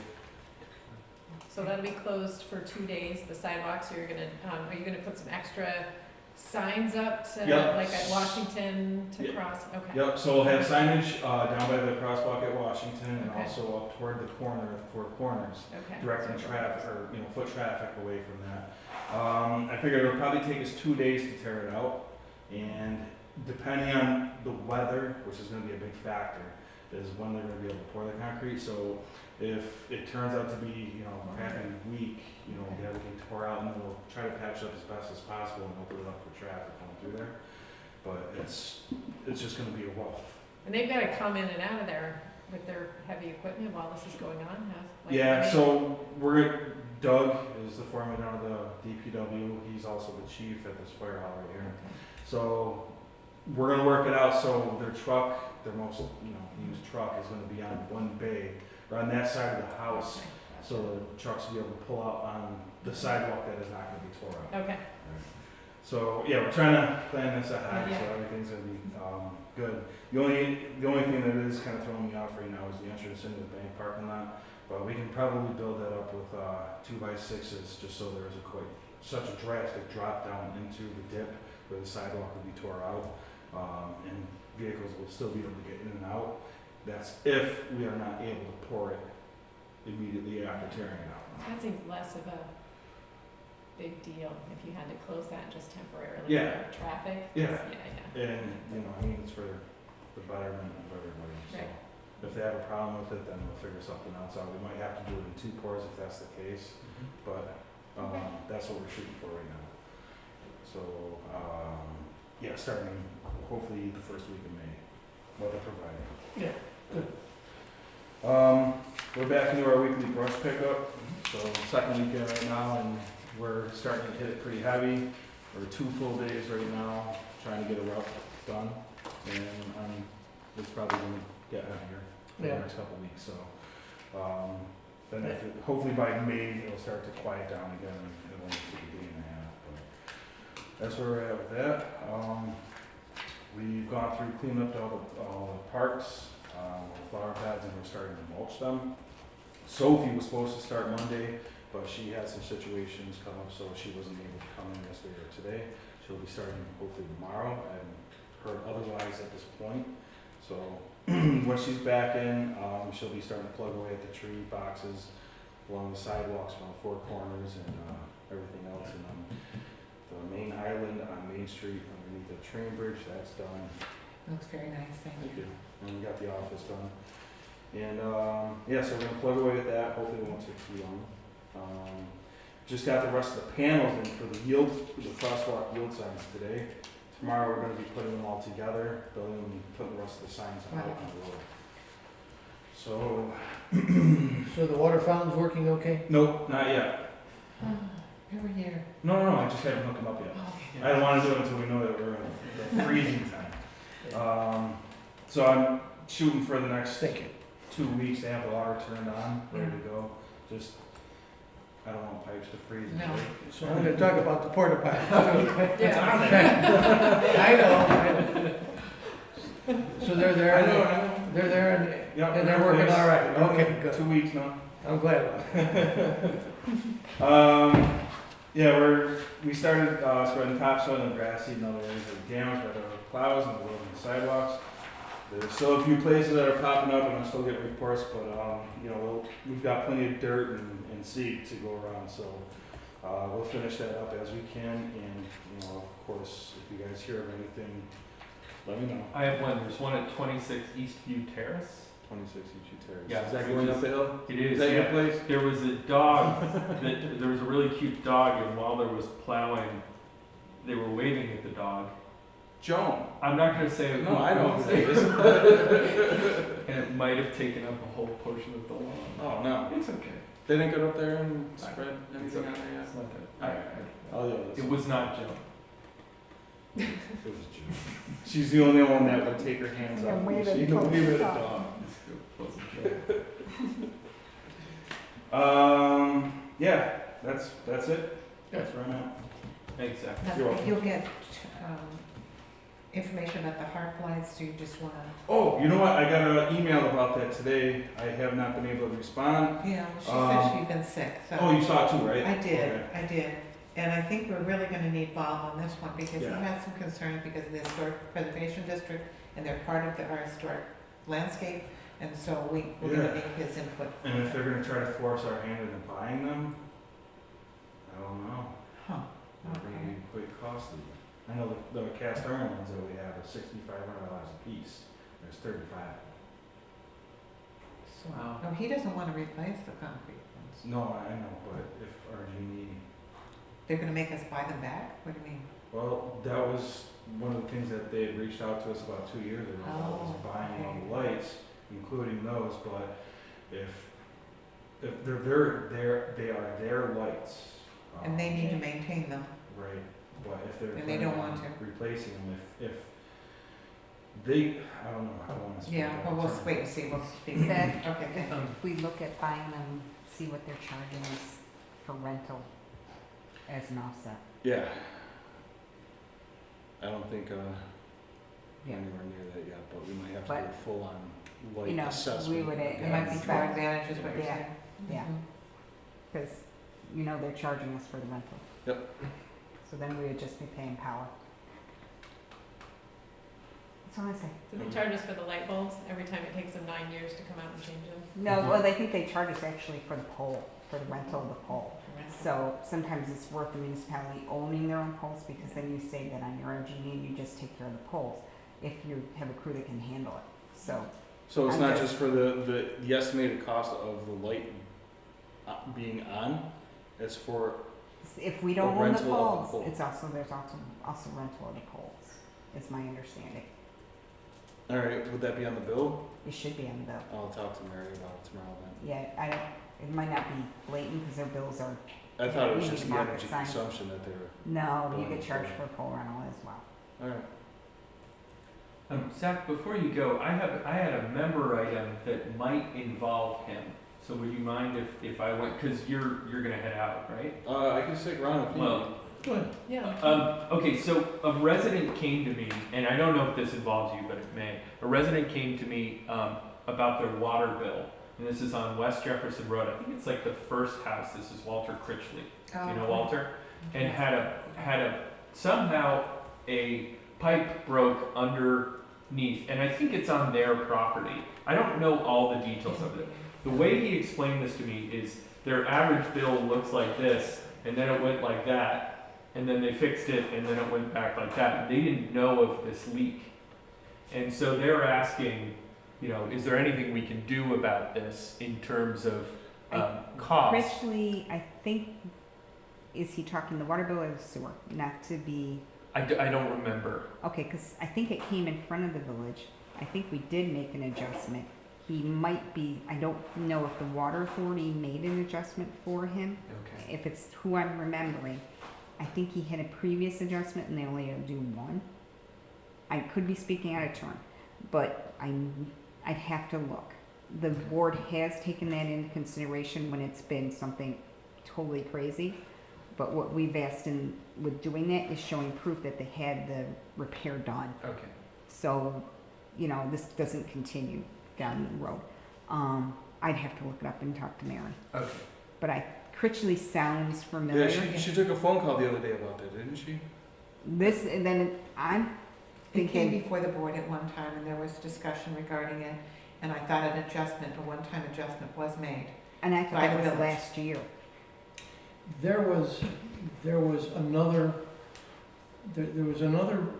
So that'll be closed for 2 days, the sidewalks, are you gonna put some extra signs up to,
Yep.
like at Washington to
Yep.
cross, okay?
Yep, so we'll have signage down by the crosswalk at Washington and
Okay.
also up toward the corner, at the 4 corners,
Okay.
directing traffic, or, foot traffic away from that. I figured it'll probably take us 2 days to tear it out, and depending on the weather, which is gonna be a big factor, is when they're gonna be able to pour the concrete. So if it turns out to be, a crappy week, we'll get everything tore out, and then we'll try to patch up as best as possible and open it up for traffic going through there. But it's just gonna be a rough.
And they've gotta come in and out of there with their heavy equipment while this is going on,
Yeah, so Doug is the foreman out of the DPW, he's also the chief at this fire hall right here. So we're gonna work it out, so their truck, their most, used truck is gonna be on one bay, or on that side of the house, so the trucks will be able to pull out on the sidewalk that is not gonna be tore up.
Okay,
So, yeah, we're trying to plan this ahead,
Yeah.
so everything's gonna be, good. The only thing that is kind of throwing me off right now is the entrance into the bank parking lot, but we can probably build that up with, 2x6s, just so there's such a drastic drop down into the dip where the sidewalk will be tore out, and vehicles will still be able to get in and out. That's if we are not able to pour it immediately after tearing it out.
that seems less of a big deal if you had to close that just temporarily
Yeah.
for traffic.
Yeah.
Yeah.
And, it's for the the betterment of everybody, so.
Right.
If they have a problem with it, then we'll figure something else out. We might have to do it in 2 pours if that's the case, but, that's what we're shooting for right now. So, yeah, starting hopefully the first week of May, weather providing.
Yeah, good.
We're back into our weekly brush pickup, so second weekend right now, and we're starting to hit it pretty heavy. We're 2 full days right now, trying to get a route done, and it's probably gonna get heavier for the
Yeah.
next couple weeks, so. Then hopefully by May, it'll start to quiet down again, and it won't take a day and a half, but that's where we're at with that. We've gone through, cleaned up all the parks, flower pads, and we're starting to mulch them. Sophie was supposed to start Monday, but she had some situations come up, so she wasn't able to come in yesterday or today. She'll be starting hopefully tomorrow. I haven't heard otherwise at this point. So when she's back in, she'll be starting to plug away at the tree boxes along the sidewalks from the 4 corners and everything else. And the main island on Main Street underneath the train bridge, that's done.
Looks very nice, thank you.
And we got the office done. And yeah, so we're gonna plug away at that. Hopefully it won't take too long. Just got the rest of the panels in for the crosswalk yield signs today. Tomorrow we're gonna be putting them all together, building them, putting the rest of the signs out on the road. So,
So the water fountain's working okay?
nope, not yet.
Every year.
No, I just haven't hooked them up yet. I don't wanna do it until we know that we're in the freezing time. So I'm shooting for the next
Thank you.
2 weeks to have the water turned on, ready to go. Just, I don't want pipes to freeze. and
No.
break.
So I'm gonna talk about the porta potty.
It's on there.
I know. So they're there.
I know.
They're there
Yep,
and they're working all right. Okay, good.
2 weeks now.
I'm glad about it.
Yeah, we started spreading topsoil and grass seed in other areas that were damaged by the plows and the road and the sidewalks. There's still a few places that are popping up, and I'm still getting reports, but you know, we've got plenty of dirt and seed to go around, so we'll finish that up as we can. And you know, of course, if you guys hear of anything, let me know.
I have one. There's one at 26 Eastview Terrace.
26 Each Terrace.
Yeah,
Is that
which
going
is-
up the hill?
It is.
Is that
yeah.
your place?
There was a dog. There was a really cute dog, and while there was plowing, they were waving at the dog.
Joan.
I'm not going to say.
No, I don't say this.
And it might have taken up a whole portion of the lawn.
Oh no.
It's okay.
They didn't get up there and spread
It's
anything
okay.
on there yet?
It's not that.
Alright. I'll yell this.
It was not Joe.
It was June. She's the only one that would take her hands
Yeah,
off me.
wave at
She
the
don't wave at a
dog.
dog.
It wasn't Joe.
Yeah, that's it. That's where I'm at.
Thanks, Zach.
You're welcome.
You'll get information about the heart lights, so you just wanna,
Oh, you know what? I got an email about that today. I have not been able to respond.
yeah, she said she'd been sick, so.
Oh, you saw it too, right?
I did,
Okay.
I did. And I think we're really gonna need Bob on this one, because he
Yeah.
has some concerns because of the historic preservation district, and they're part of our historic landscape, and so we're
Yeah.
gonna need his input.
And if they're gonna try to force our hand into buying them, I don't know.
Huh,
They're gonna
okay.
be quite costly. I know the cast iron ones that we have are $6,500 a piece. There's 35.
So,
Wow.
no, he doesn't wanna replace the concrete ones.
No, I know, but if RG&E,
They're gonna make us buy them back? What do you mean?
well, that was one of the things that they had reached out to us about 2 years ago. Was
Oh,
buying all
okay.
the lights, including those. But if they are their lights,
And they need to maintain them.
right. But if they're
And they don't
planning
want
on replacing them, if they, I don't know, I don't want to speak.
Yeah,
out
well,
of
we'll
turn.
wait and see, we'll speak.
Zach,
Okay, good.
if we look at buying them, see what they're charging us for rental as an offset.
Yeah. I don't think,
Yeah.
anywhere near that yet, but we might have to
But,
do a full-on
you
light
know,
assessment.
we would,
It might be to our advantage, is what you're
Yeah.
saying?
Yeah.
Mhm.
Because, you know, they're charging us for the rental.
Yep.
So then we would just be paying power. That's all I say.
Do they charge us for the light bulbs every time it takes them 9 years to come out and change them?
No, well, they think they charge us actually for the pole, for the rental of the pole. So sometimes it's worth the municipality owning their own poles because then you save that on your RG&E and you just take care of the poles. if you have a crew that can handle it. So,
So it's
I'm
not
just-
just for the estimated cost of the light being on, it's for,
if we don't
Or
own the
rental of the
poles,
pole.
it's also, there's also rental of the poles, is my understanding.
alright, would that be on the bill?
It should be on the bill.
I'll talk to Mary about it tomorrow then.
Yeah, I don't, it might not be blatant because their bills are,
I thought it was
We
just
need
the
market
energy
signs.
consumption that they were,
no, you
Billing
get
is
charged
different.
for pole rental as well.
alright.
Zach, before you go, I had a member item that might involve him. So would you mind if I went, cause you're gonna head out, right?
I can stick around if you need.
Well,
Go ahead.
Yeah.
Okay, so a resident came to me, and I don't know if this involves you, but it may. A resident came to me about their water bill, and this is on West Jefferson Road. I think it's like the first house. This is Walter Critchley. You know Walter? And had a somehow a pipe broke underneath, and I think it's on their property. I don't know all the details of it. The way he explained this to me is their average bill looks like this, and then it went like that. And then they fixed it, and then it went back like that. They didn't know of this leak. And so they're asking, you know, is there anything we can do about this in terms of cost?
Critchley, I think, is he talking the water bill or the sewer? Not to be,
I don't remember.
okay, because I think it came in front of the village. I think we did make an adjustment. He might be, I don't know if the water authority made an adjustment for him.
Okay.
If it's who I'm remembering, I think he had a previous adjustment and they only had to do one. I could be speaking out of turn, but I'd have to look. The board has taken that into consideration when it's been something totally crazy. But what we've asked in with doing that is showing proof that they had the repair done.
Okay.
So, you know, this doesn't continue down the road. I'd have to look it up and talk to Mary.
Okay.
But Critchley sounds familiar.
Yeah, she took a phone call the other day about that, didn't she?
This, and then I'm
It came
thinking,
before the board at one time, and there was discussion regarding it, and I thought an adjustment, a one-time adjustment was made.
and I
by
thought
the
it was
village.
last year.
There was another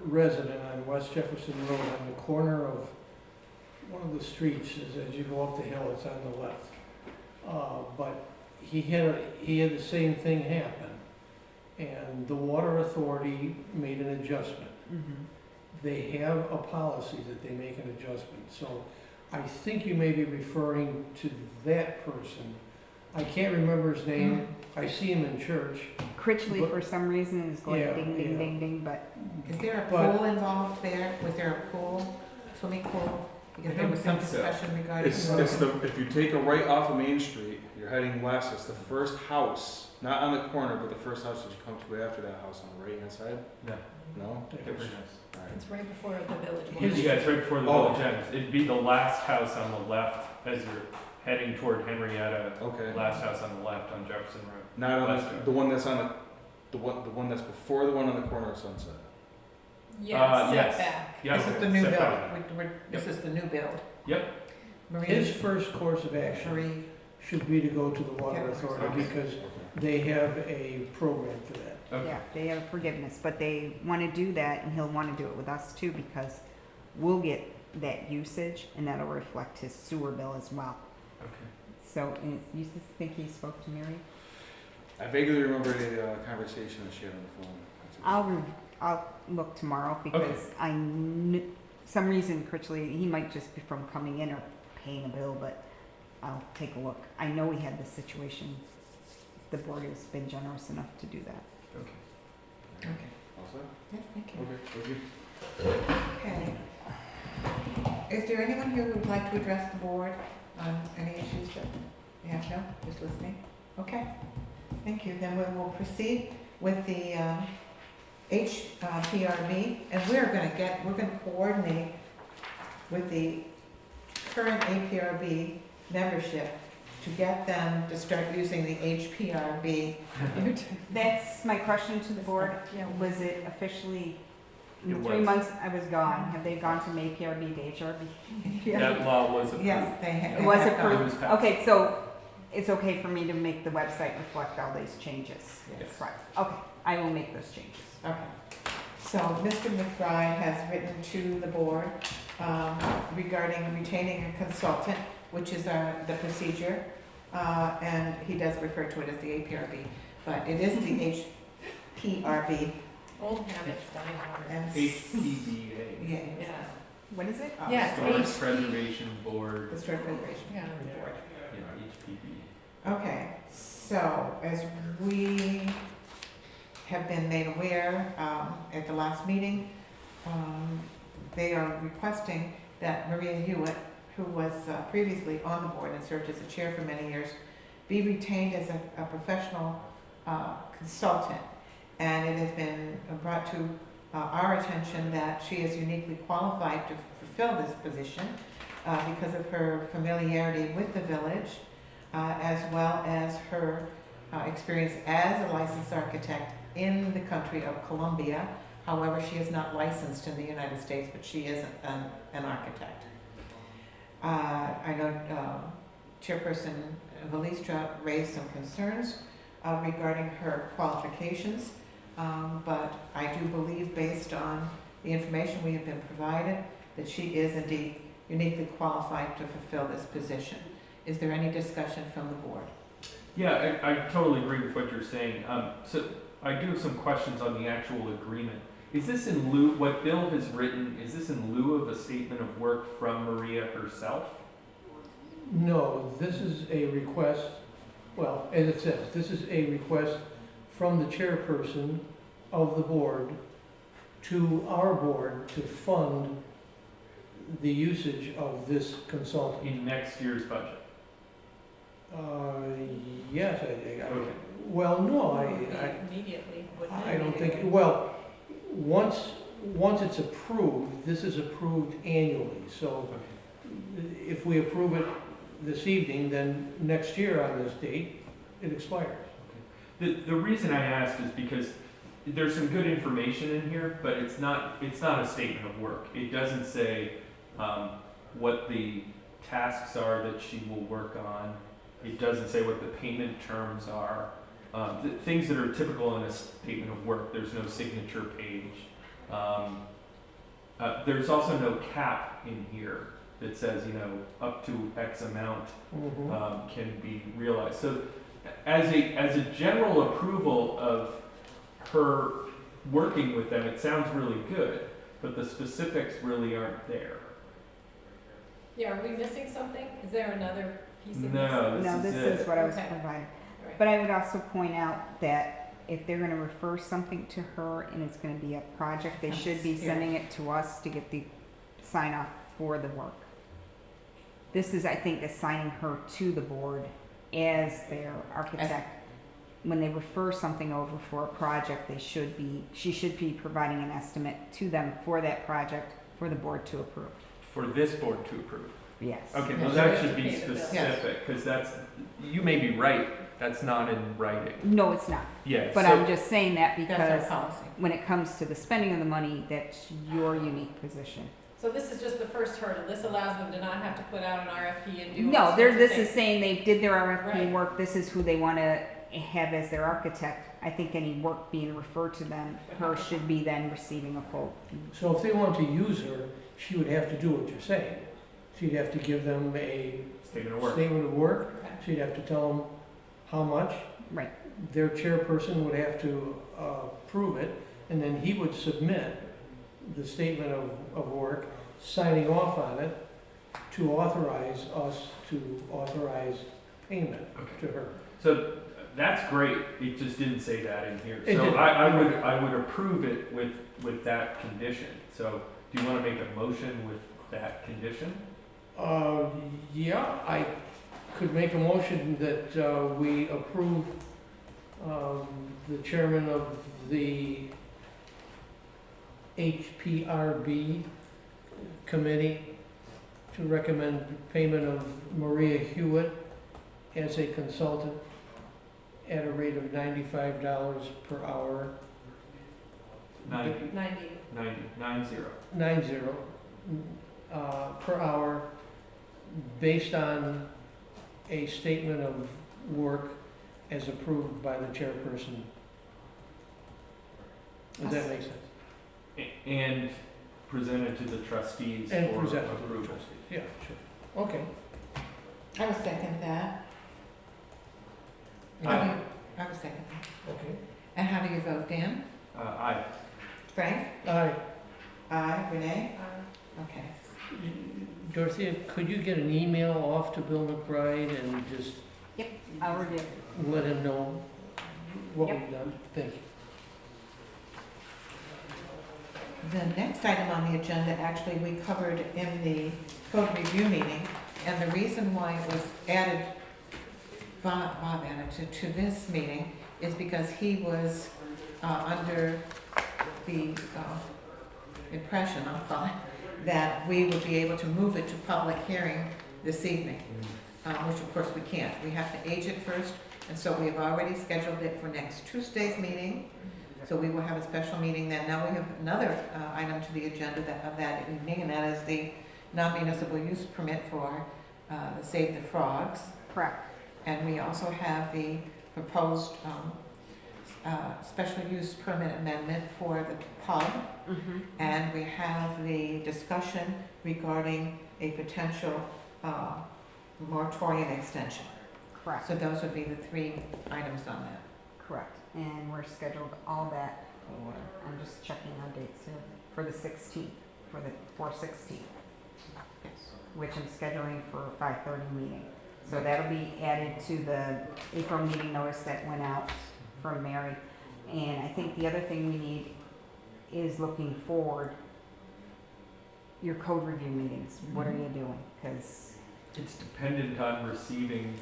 resident on West Jefferson Road on the corner of one of the streets, as you go up the hill, it's on the left. But he had the same thing happen, and the water authority made an adjustment. They have a policy that they make an adjustment, so I think you may be referring to that person. I can't remember his name, I see him in church.
Critchley,
But-
for some reason, is going
Yeah,
ding, ding,
yeah.
ding, ding, but
Is there a
But-
pool involved there? Was there a pool, swimming pool? Because
I
there
don't
was some
think so.
discussion regarding.
It's if you take a right off of Main Street, you're heading west, it's the first house, not on the corner, but the first house that you come to after that house on the right hand side?
No,
No?
different house.
Alright.
It's right before the village.
His-
Yeah, it's right before the
Oh.
village ends. It'd be the last house on the left as you're heading toward Henrietta.
Okay.
Last house on the left on Jefferson Road.
Not on
West.
the one that's on the one that's before the one on the corner of Sunset.
Yeah,
yes.
setback.
Yeah,
This is the new build.
setback.
This is the new build.
Yep.
Marie,
His first course of action
Marie,
should be to go to the water
Yeah.
authority,
Okay.
because
Okay.
they have a program for that.
Okay.
yeah, they have forgiveness, but they want to do that, and he'll want to do it with us too, because we'll get that usage, and that'll reflect his sewer bill as well.
Okay.
So, and you think he spoke to Mary?
I vaguely remember a conversation that she had on the phone.
I'll look tomorrow, because some reason Critchley, he might just be from coming in or paying a bill, but I'll take a look. I know we had this situation. The board has been generous enough to do that.
Okay.
okay.
All set?
Yes, thank you.
Okay, thank you.
Okay. Is there anyone here who would like to address the board on any issues that you have? No, just listening? Okay, thank you. Then we will proceed with the HPRB, and we're gonna coordinate with the current APRB membership to get them to start using the HPRB.
That's my question to the board.
Yeah.
Was it officially, in
It
3
was.
months I was gone, have they gone from APRB to HRB?
That law was approved.
Yes, they have.
It was
they have gone.
It was passed.
Okay, so it's okay for me to make the website reflect all these changes?
Yes.
Right, okay, I will make those changes.
Okay. So Mr. McBride has written to the board regarding retaining a consultant, which is the procedure. And he does refer to it as the APRB, but it is the HPRB.
Old habits die hard.
And
HPBA.
Yeah.
Yeah,
What is it?
Yeah, it's
Historic
HP.
Preservation Board,
Historic Preservation.
yeah.
Board.
yeah, HPB.
Okay, so as we have been made aware at the last meeting, they are requesting that Maria Hewitt, who was previously on the board and served as a chair for many years, be retained as a professional consultant. And it has been brought to our attention that she is uniquely qualified to fulfill this position because of her familiarity with the village, as well as her experience as a licensed architect in the country of Colombia. However, she is not licensed in the United States, but she is an architect. I know Chairperson Valistra raised some concerns regarding her qualifications, but I do believe, based on the information we have been provided, that she is indeed uniquely qualified to fulfill this position. Is there any discussion from the board?
Yeah, I totally agree with what you're saying. So I do have some questions on the actual agreement. Is this in lieu, what Bill has written, is this in lieu of a statement of work from Maria herself?
No, this is a request, well, as it says, this is a request from the chairperson of the board to our board to fund the usage of this consultant.
In next year's budget?
Yes,
Okay.
well, no,
Immediately, wouldn't
I
it?
don't think, well, once it's approved, this is approved annually, so if we approve it this evening, then next year on this date, it expires.
The reason I asked is because there's some good information in here, but it's not a statement of work. It doesn't say what the tasks are that she will work on. It doesn't say what the payment terms are. Things that are typical in a statement of work. There's no signature page. There's also no cap in here that says, up to X amount can be realized. So as a general approval of her working with them, it sounds really good, but the specifics really aren't there.
Yeah, are we missing something? Is there another piece of this?
No,
No,
this
this
is
is what I was
Okay.
providing.
Right.
But I would also point out that if they're gonna refer something to her and it's gonna be a project, they should be sending it to us to get the sign off for the work. This is, I think, assigning her to the board as their architect. When they refer something over for a project, she should be providing an estimate to them for that project for the board to approve.
For this board to approve.
Yes.
Okay,
Yeah.
well,
So
that
we
should
have to
be
pay the bill.
specific, because you may be right, that's not in writing.
No, it's not.
Yeah,
But I'm just saying that
That's
because
our policy.
when it comes to the spending of the money, that's your unique position.
So this is just the first hurdle. This allows them to not have to put out an RFP and do all
No,
sorts of
this
things.
is saying they did their RFP
Right.
work, this is who they wanna have as their architect. I think any work being referred to them, her should be then receiving a quote.
So if they want to use her, she would have to do what you're saying. She'd have to give them a
Statement of work.
statement of work,
Okay.
she'd have to tell them how much.
Right.
Their chairperson would have to approve it, and then he would submit the statement of work, signing off on it, to authorize us to authorize payment to her.
So that's great, it just didn't say that in here.
It
So
didn't.
I would approve it with that condition. So do you want to make a motion with that condition?
Yeah, I could make a motion that we approve the chairman of the HPRB committee to recommend payment of Maria Hewitt as a consultant at a rate of $95 per hour,
90,
90.
90 per hour, based on a statement of work as approved by the chairperson. Does that make sense?
And presented to the trustees
And
for
present to the
approval.
trustees, yeah, sure, okay.
I would second that.
Aye.
How do you- I would second that.
Okay.
And how do you vote, Dan?
Aye.
Frank?
Aye.
Aye. Renee? Okay.
Dorothea, could you get an email off to Bill McBride and just
I'll review.
let him know what
Yep.
we've done? Thank you.
The next item on the agenda, actually, we covered in the code review meeting, and the reason why it was added, Bob added to this meeting, is because he was under the impression, I'll call it, that we would be able to move it to public hearing this evening, which of course we can't. We have to age it first, and so we have already scheduled it for next Tuesday's meeting. So we will have a special meeting then. Now we have another item to the agenda of that evening, and that is the non-municipal use permit for the Save the Frogs.
Correct.
And we also have the proposed special use permit amendment for the pub.
Mm-hmm.
And we have the discussion regarding a potential moratorium extension.
Correct.
So those would be the three items on that.
Correct. And we're scheduled all that for, I'm just checking our dates here, for the 16th, for the 4/16, which I'm scheduling for 5:30 meeting. So that'll be added to the April meeting notice that went out from Mary. And I think the other thing we need is looking forward, your code review meetings. What are you doing? Because,
It's dependent on receiving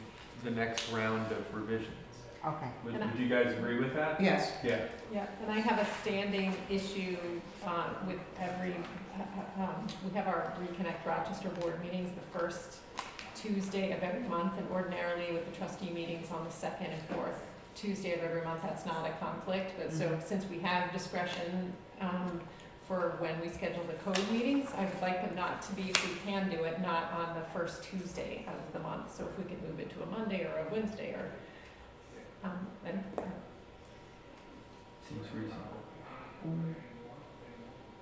the next round of revisions.
okay,
Would,
And I-
would you guys agree with that?
Yes.
Yeah.
Yeah, and I have a standing issue with every, we have our Reconnect Rochester board meetings the first Tuesday of every month, and ordinarily with the trustee meetings on the second and fourth Tuesday of every month, that's not a conflict, but so since we have discretion for when we schedule the code meetings, I would like them not to be, if we can do it, not on the first Tuesday of the month, so if we could move it to a Monday or a Wednesday or, and,
Seems reasonable.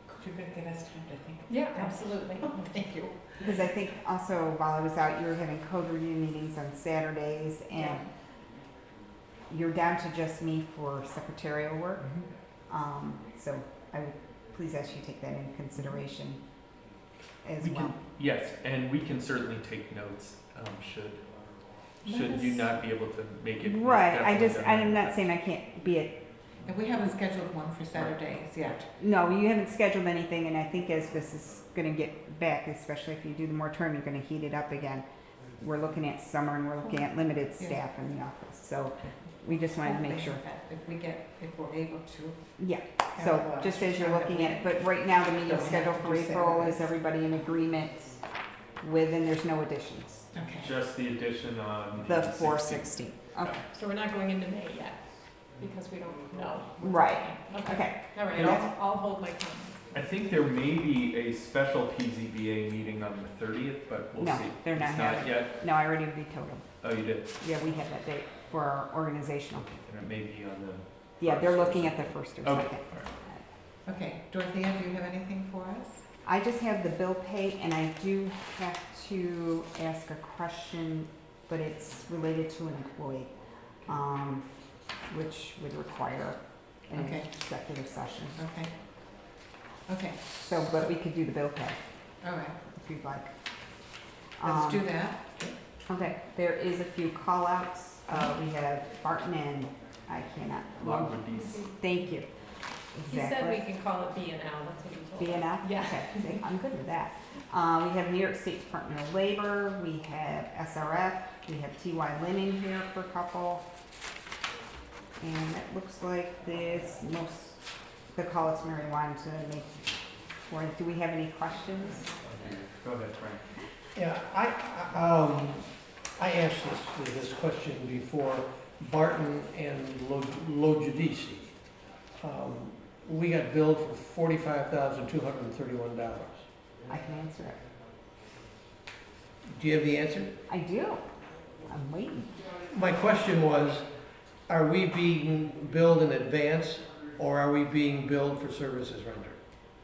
Could you give us time to think?
yeah, absolutely, thank you.
because I think also while I was out, you were having code review meetings on Saturdays, and you're down to just me for secretarial work. So I would please ask you to take that into consideration as
We
well.
can, yes, and we can certainly take notes, should you not be able to make it.
Right,
Definitely
I'm
don't.
not saying I can't be at,
And we haven't scheduled one for Saturdays yet.
no, you haven't scheduled anything, and I think as this is gonna get back, especially if you do the moratorium, you're gonna heat it up again. We're looking at summer and we're looking at limited
Yeah.
staff in the office, so we just wanted to make sure.
If we're able to.
Yeah,
have
so
a
just as you're
time
looking
that
at it, but right now the meeting
don't have
scheduled
to
for
do
April, is
Saturdays.
everybody in agreement with, and there's no additions?
Okay.
Just the addition on
The
16th.
4/16. Okay,
So we're not going into May yet, because we don't know. what's
Right.
happening. Okay,
okay,
all right,
And
I'll hold my comments.
I think there may be a special PZBA meeting on the 30th, but we'll
No,
see.
they're not
It's not
having
yet?
no, I already vetoed them.
Oh, you did?
Yeah, we have that date for our organizational.
And it may be on the.
Yeah, they're
first or
looking at
second.
the first or
Okay,
second.
all right.
Okay, Dorothea, do you have anything for us?
I just have the bill pay, and I do have to ask a question, but it's related to an employee, which would require an
Okay.
executive session.
Okay. Okay,
So, but we could do the bill pay
all right,
if you'd like.
let's do
Um,
that.
Okay, there is a few call-outs. We have Barton and, I cannot.
Logwood East.
Thank you.
He said
Exactly.
we can call it B and L, that's what he told us.
B&L?
Yeah.
Okay, I'm good with that. We have New York State Department of Labor, we have SRF, we have TY Linen here for a couple. And it looks like this, the call-outs Mary wanted to make. Do we have any questions?
Go ahead, Frank.
Yeah, I asked this question before, Barton and Logidisi. We got billed for $45,231.
I can answer it.
Do you have the answer?
I do. I'm waiting.
My question was, are we being billed in advance, or are we being billed for services rendered?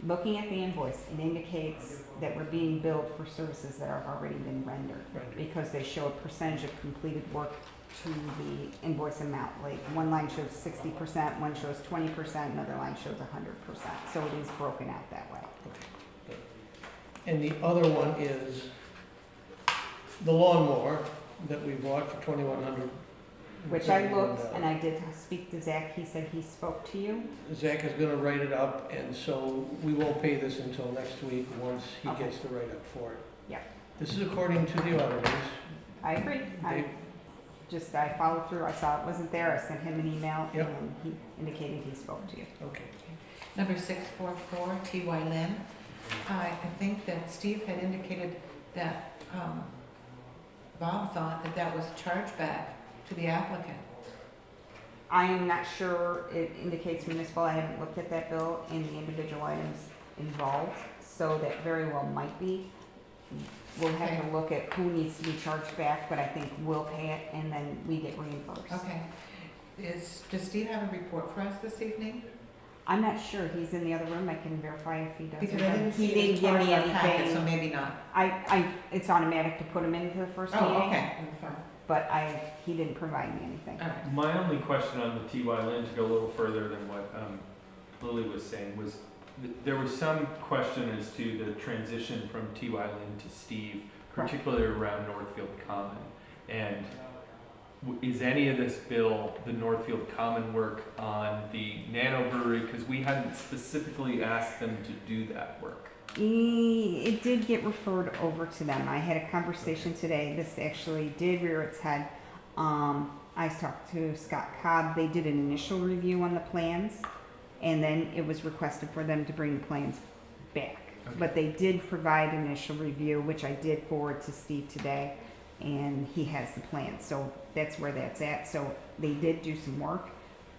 Looking at the invoice, it indicates that we're being billed for services that have already been rendered, because they show a percentage of completed work to the invoice amount. Like one line shows 60%, one shows 20%, another line shows 100%. So it is broken out that way.
And the other one is the lawnmower that we bought for $2,100.
Which I looked, and I did speak to Zach. He said he spoke to you.
Zach is gonna write it up, and so we won't pay this until next week, once he
Okay.
gets the write-up for it.
Yeah.
This is according to the auditors.
I agree. I followed through. I saw it wasn't there. I sent him an email,
Yep.
and he indicated he spoke to you.
Okay.
Number 644, T.Y. Lin. I think that Steve had indicated that Bob thought that that was charged back to the applicant.
I am not sure. It indicates municipal. I haven't looked at that bill and the individual items involved, so that very well might be. We'll have to look at who needs to be charged back, but I think we'll pay it and then we get reimbursed.
Okay. Does Steve have a report for us this evening?
I'm not sure. He's in the other room. I can verify if he does.
Because
or
I
not.
didn't
He
see it
didn't
as
give
part
me
of our packet,
anything.
so maybe not.
It's automatic to put him into the first meeting.
Oh, okay, fine.
But he didn't provide me anything.
All right.
My only question on the TY Lynn, to go a little further than what Lily was saying, was there was some question as to the transition from TY Lynn to Steve, particularly around Northfield Common. And is any of this bill the Northfield Common work on the Nano Brewery? Because we hadn't specifically asked them to do that work.
It did get referred over to them. I had a conversation today. This actually did rear its head. I talked to Scott Cobb. They did an initial review on the plans, and then it was requested for them to bring the plans back.
Okay.
But they did provide initial review, which I did forward to Steve today, and he has the plans. So that's where that's at. So they did do some work.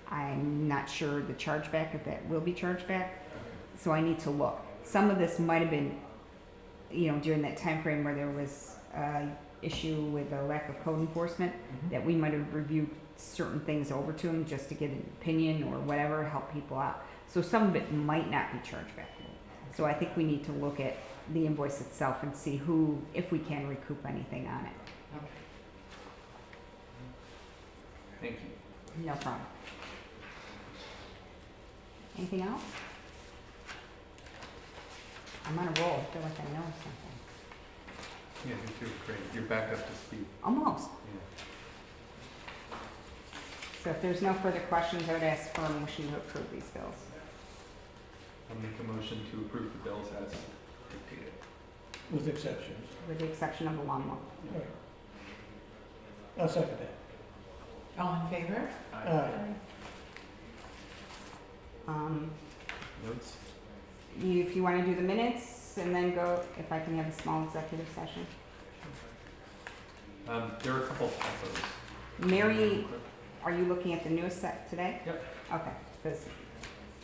I'm not sure the chargeback, if that will be charged back. So I need to look. Some of this might have been, during that time frame where there was issue with a lack of code enforcement, that we might have reviewed certain things over to them just to get an opinion or whatever, help people out. So some of it might not be charged back. So I think we need to look at the invoice itself and see if we can recoup anything on it.
Thank you.
No problem. Anything else? I'm on a roll. I feel like I know something.
Yeah, me too. Great. You're back up to speed.
Almost.
Yeah.
So if there's no further questions, I would ask for a motion to approve these bills.
I'll make a motion to approve the bills as dictated.
With exceptions.
With the exception of the lawnmower.
All right. I'll second that.
All in favor?
Aye.
Notes?
If you want to do the minutes and then go, if I can have a small executive session.
There are a couple typos.
Mary, are you looking at the newest set today?
Yep.
Okay, because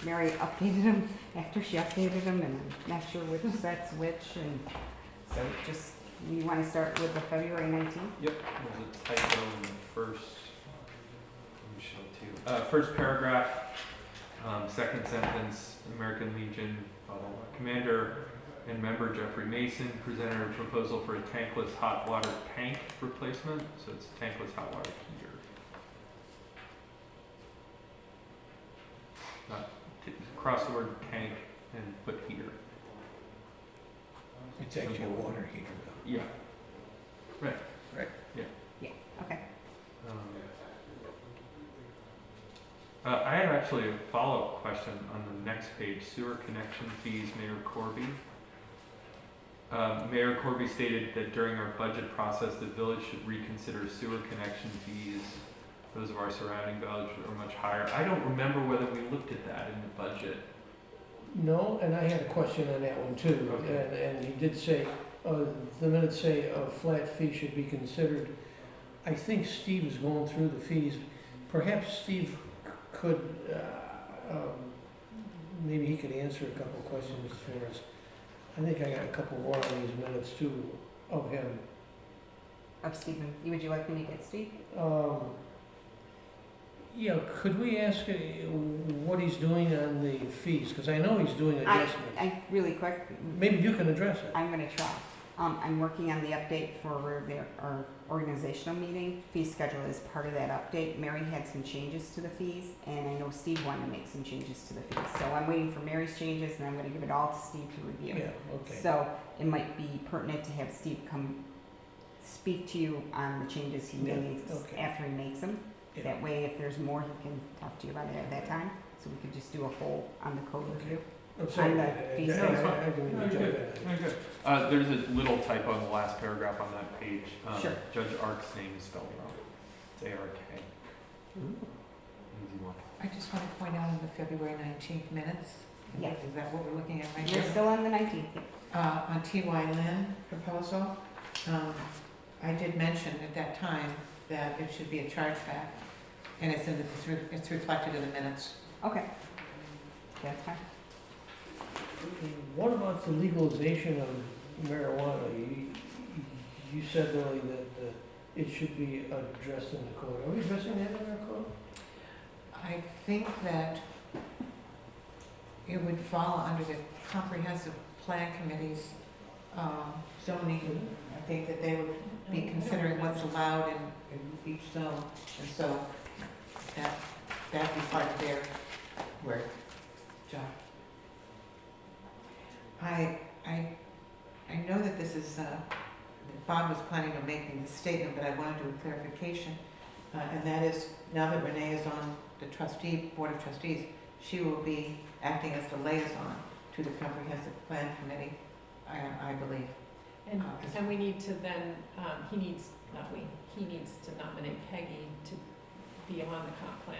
Mary updated them after she updated them, and I'm not sure which set's which, and so we want to start with the February 19th?
Yep, there's a typo in the first, let me show it to you. First paragraph, second sentence, American Legion, Commander and member Jeffrey Mason presented a proposal for a tankless hot water tank replacement, so it's tankless hot water heater. Cross the word tank and put heater.
It's actually a water heater though.
Yeah. Right.
Right.
Yeah.
Okay.
I had actually a follow-up question on the next page, sewer connection fees, Mayor Corby. Mayor Corby stated that during our budget process, the village should reconsider sewer connection fees. Those of our surrounding villages are much higher. I don't remember whether we looked at that in the budget.
No, and I had a question on that one too.
Okay.
And he did say, the minutes say a flat fee should be considered. I think Steve is going through the fees. Perhaps Steve could, maybe he could answer a couple of questions for us. I think I got a couple more on these minutes too of him.
Of Stephen. Would you like me to get Steve?
Yeah, could we ask what he's doing on the fees? Because I know he's doing adjustments.
Really quick,
Maybe you can address it.
I'm gonna try. I'm working on the update for our organizational meeting. Fee schedule is part of that update. Mary had some changes to the fees, and I know Steve wanted to make some changes to the fees. So I'm waiting for Mary's changes, and I'm gonna give it all to Steve to review.
Yeah, okay.
So it might be pertinent to have Steve come speak to you on the changes he
Yeah,
makes
okay.
after he makes them.
Yeah.
That way, if there's more, he can talk to you about it at that time. So we could just do a whole on the code review.
I'm sorry.
On the
I
fee
didn't
schedule.
mean to jump in.
Very good. There's a little typo in the last paragraph on that page.
Sure.
Judge Ark's name is spelled wrong. It's A-R-K. Easy one.
I just want to point out in the February 19th minutes,
Yes.
is that what we're looking at right
We're
now?
still on the 19th.
On T.Y. Lin proposal, I did mention at that time that it should be a chargeback, and it's reflected in the minutes.
Okay. That's fine.
What about the legalization of marijuana? You said, Lily, that it should be addressed in the code. Are we addressing that in our code?
I think that it would fall under the comprehensive plan committee's zoning. I think that they would be considering what's allowed in each zone, and so that'd be part of their work, job. I know that this is, Bob was planning on making this statement, but I want to do a clarification. And that is, now that Renee is on the board of trustees, she will be acting as the liaison to the comprehensive plan committee, I believe.
And we need to then, he needs to nominate Peggy to be on the comp plan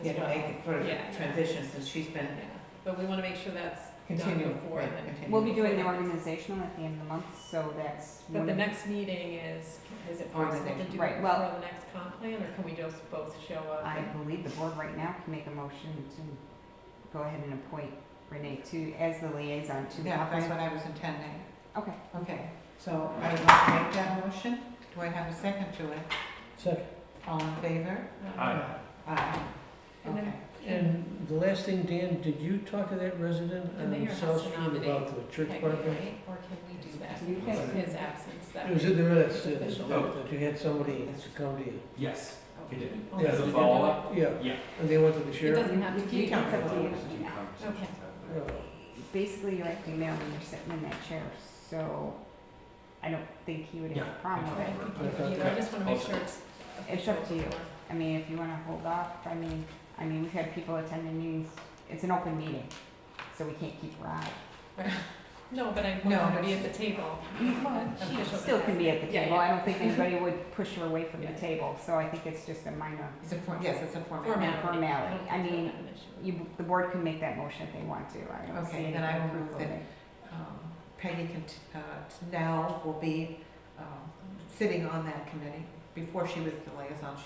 as
Yeah, to
well.
make it for
Yeah.
transition, since she's been
Yeah, but we wanna make sure that's done
continuing.
before
Right,
then.
continuing.
We'll be doing the organizational at the end of the month, so that's.
But
one
the
of
next meeting is it possible to do it
Right, well-
before the next comp plan, or can we just both show up?
I believe the board right now can make a motion to go ahead and appoint Renee as the liaison to the
Yeah, that's
comprehensive.
what I was intending.
Okay.
Okay, so I would like to make that motion. Do I have a second to it?
Second.
All in favor?
Aye.
Aye.
And then-
Okay.
And the last thing, Dan, did you talk to that resident
The
on
mayor has
South
to
Street
nominate
about the church
Peggy,
parking?
right? Or can we do that
You can.
in his absence? That
It was in the minutes,
It's
that
official.
that you had somebody to come to you.
Yes.
Okay.
He did.
Oh,
Yeah.
so
As a
we can do
follow-up?
Yeah.
Yeah.
And they went to the
It
sheriff?
doesn't have to be.
You can't
It's up to you.
Okay.
Uh,
Basically, you're acting mayor when you're sitting in that chair, so I don't think he would have a problem with
Okay,
it.
thank you. I just wanna make sure it's.
It's up to you.
official
I mean, if you wanna hold off, I mean, we've had people attending meetings, it's an open meeting, so we can't keep her out.
before. No, but I
No,
want her to
but
be at the table.
She
Official
still can be at the
capacity. Yeah,
table,
yeah.
I don't think anybody would push her away from the
Yeah.
table, so I think it's just a minor
Yes, it's a formality.
formality.
don't
I
think
mean,
that's an issue.
the board can make that motion if they want to, I don't see
Okay,
any
then I will
proof
move
of
that
it.
Peggy can, now will be sitting on that committee. Before she was the liaison,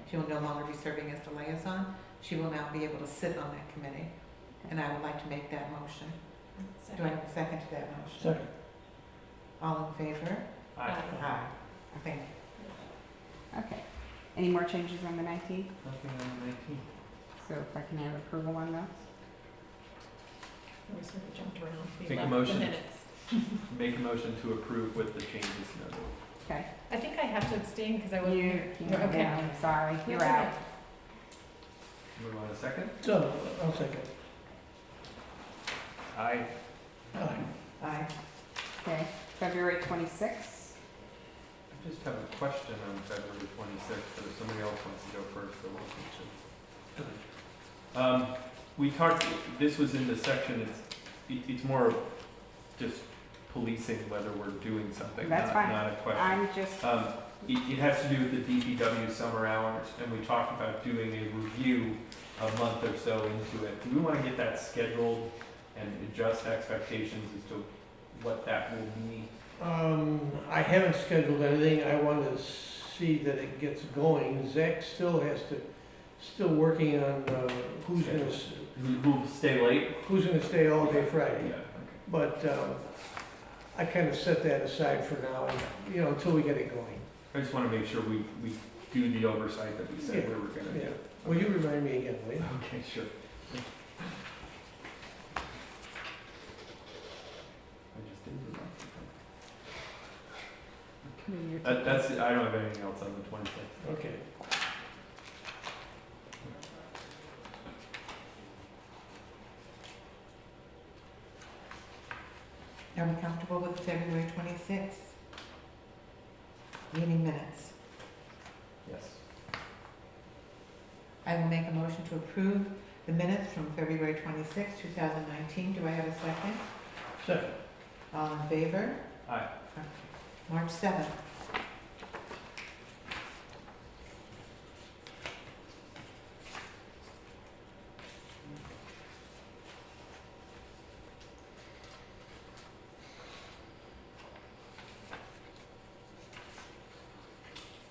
she will no longer be serving as the liaison. She will now be able to sit on that committee, and I would like to make that motion. Do I have a second to that motion?
Second.
All in favor?
Aye.
Aye. Thank you.
Okay, any more changes on the 19th?
Nothing on the 19th.
So if I can have approval on those?
We sort of jumped around. We
Take a
left
motion.
the minutes.
Make a motion to approve with the changes noted.
Okay.
I think I have to abstain because I wasn't
You,
here.
yeah,
Okay.
I'm sorry, you're
That's
out.
okay.
Move on a second.
So, I'll second.
Aye.
Aye.
Aye.
Okay, February 26th.
I just have a question on February 26th, but if somebody else wants to go first, they're welcome to. We talked, this was in the section, it's more of just policing whether we're doing something,
That's fine.
not a question.
I'm just,
It has to do with the DPW summer hours, and we talked about doing a review a month or so into it. Do we want to get that scheduled and adjust expectations as to what that will be?
I haven't scheduled anything, I want to see that it gets going. Zach still working on,
Who'll stay late?
who's gonna stay all day
Yeah,
Friday.
okay.
But, I kind of set that aside for now, until we get it going.
I just want to make sure we do the oversight that we said we were gonna
Yeah.
do.
Will you remind me again, will you?
Okay, sure. I just didn't remember. That's, I don't have anything else on the 26th.
Okay.
Are we comfortable with February 26th? Meeting minutes.
Yes.
I will make a motion to approve the minutes from February 26th, 2019. Do I have a second?
Second.
All in favor?
Aye.
March 7th.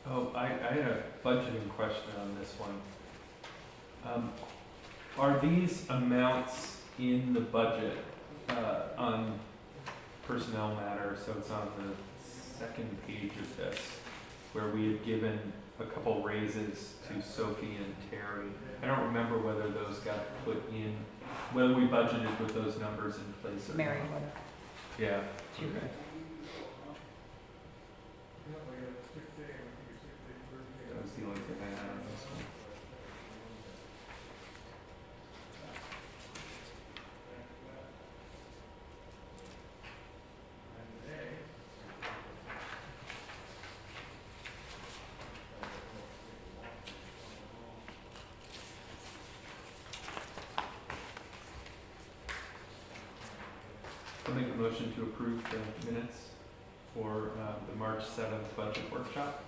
Oh, I had a budgeting question on this one. Are these amounts in the budget, on personnel matter, so it's on the second page of this, where we had given a couple raises to Sophie and Terry? I don't remember whether those got put in, whether we budgeted with those numbers in place or
Mary
not.
would have.
Yeah.
Okay.
That was the only thing I had on this one. I'll make a motion to approve the minutes for the March 7th budget workshop.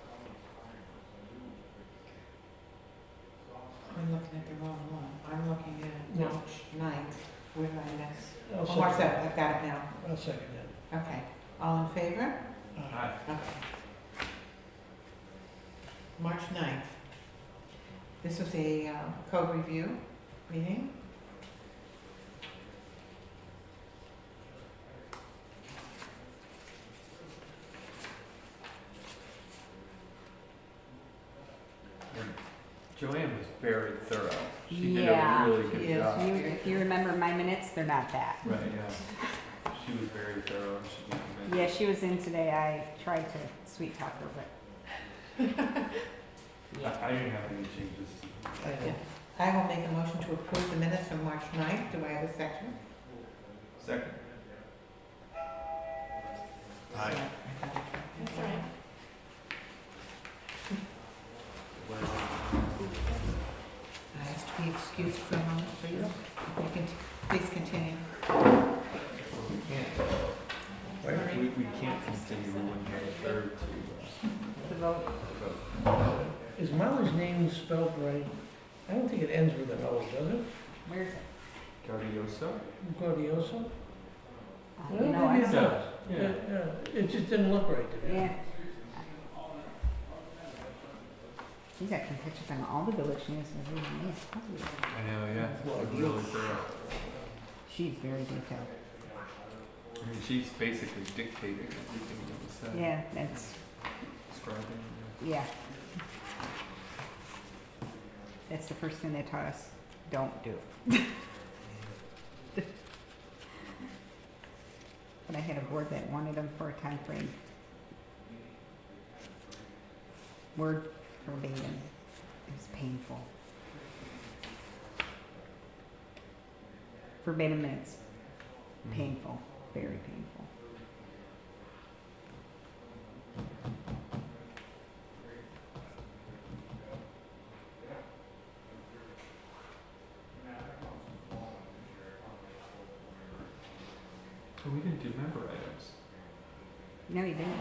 I'm looking at the wrong one. I'm looking at
No.
March 9th. Where did I miss?
I'll
Oh, March
second.
7th, I've got it now.
I'll second that.
Okay. All in favor?
Aye.
Okay. March 9th. This was a code review meeting.
Joanne was very thorough. She did
Yeah,
a really good
she is.
job.
If you remember my minutes, they're not that.
Right, yeah. She was very thorough. She did a good
Yeah, she was in today. I tried to sweet talk her, but
I didn't have any changes.
I know.
I will make a motion to approve the minutes from March 9th. Do I have a second?
Second. Aye.
That's all right.
I ask to be excused for a moment, please. You can, please continue.
We can't continue until the third
the vote.
to vote.
Is Molly's name spelled right? I don't think it ends with an O, does it?
Where's it?
Gaudioso?
Gordioso?
You know, I
maybe it
don't.
does. Yeah. It just didn't look right to me.
Yeah. These are some pictures on all the village news.
I know, yeah. Really thorough.
She's very detailed.
I mean, she's basically dictating everything that was said.
Yeah, that's,
Describing.
yeah. That's the first thing they taught us. Don't do it. But I had a board that wanted them for a time frame. Word verbatim. It was painful. Verbatim minutes. Painful. Very painful.
Oh, we didn't do member items.
No, you didn't.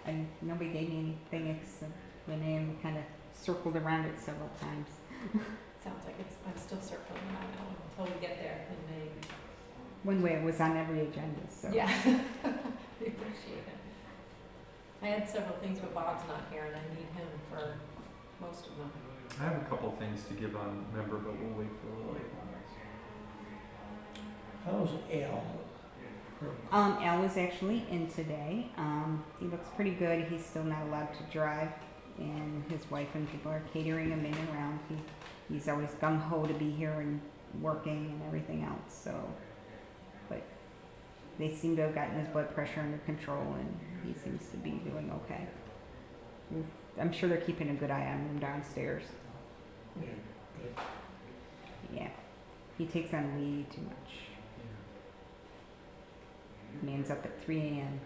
And nobody gave me anything except my name kind of circled around it several times.
Sounds like I'm still circling that now until we get there in May.
One way it was on every agenda, so.
Yeah. We appreciate it. I had several things, but Bob's not here and I need him for most of them.
I have a couple things to give on member, but we'll wait for a little later.
How's Al?
Al was actually in today. He looks pretty good. He's still not allowed to drive and his wife and people are catering him in and around. He's always gung ho to be here and working and everything else. So, but they seem to have gotten his blood pressure under control, and he seems to be doing okay. I'm sure they're keeping a good eye on him downstairs. Yeah, he takes on way too much. Man's up at 3 a.m.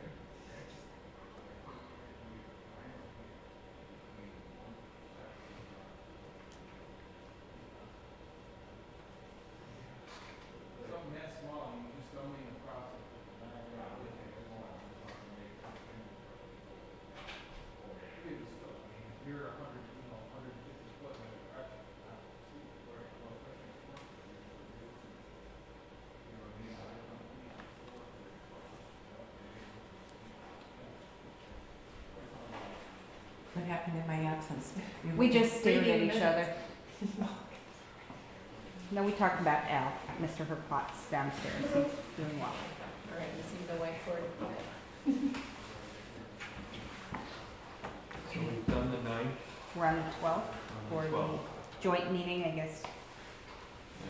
What happened in my absence?
We just stared at
Reading
each other. No, we talked about Al, Mr. Herpotz downstairs. He's doing well.
All right, you see the whiteboard.
So we've done the 9th,
We're on the 12th for the
12th.
joint meeting, I guess.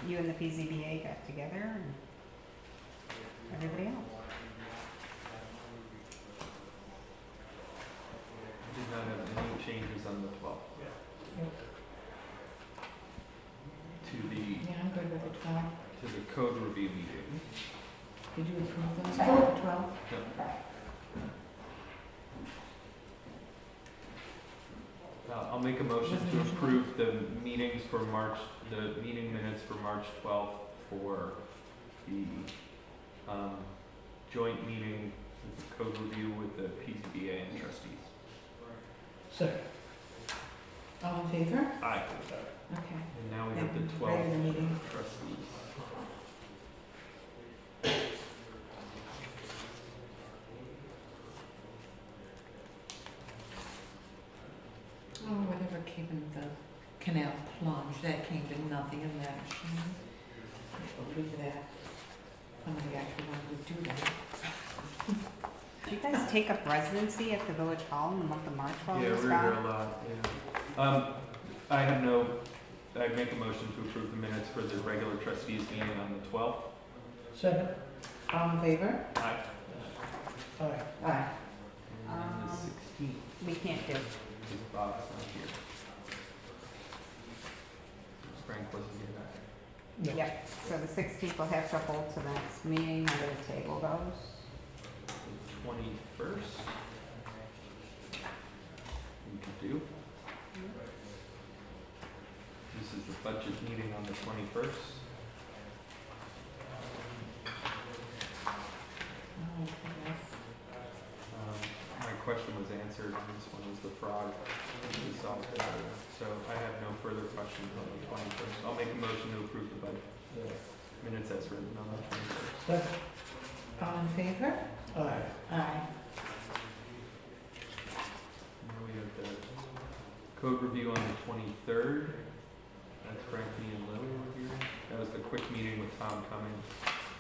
You and the PZBA got together and everybody else.
We did not have any changes on the 12th. To the,
Yeah, I'm good with the 12.
to the code review meeting.
Did you approve those for the 12?
I'll make a motion to approve the meetings for the meeting minutes for March 12th for the joint meeting with the code review with the PZBA and trustees.
Second.
All in favor?
Aye.
Okay.
And now we have the
And
12
regular meeting.
trustees.
Oh, whatever came in the canal plunge, that came to nothing in that. I believe that. Somebody actually wanted to do that.
Did you guys take up residency at the Village Hall in the month of March while
Yeah,
we
we
was
were here
gone?
a lot, yeah. I make a motion to approve the minutes for the regular trustees meeting on the 12th.
Second.
All in favor?
Aye.
Aye.
Aye.
And then the 16th,
We can't do.
because Bob's not here. Frank wasn't here that.
No.
Yep, so the 16th will have to hold to the next meeting, I'm gonna table those.
The 21st. We could do. This is the budget meeting on the 21st.
Oh, yes.
My question was answered, and this one was the fraud. We solved it. So I have no further questions on the 21st. I'll make a motion to approve the budget, the minutes as written on the 21st.
Second.
All in favor?
Aye.
Aye.
Now we have the code review on the 23rd. That's Frankie and Lily were here. That was the quick meeting with Tom Cummings.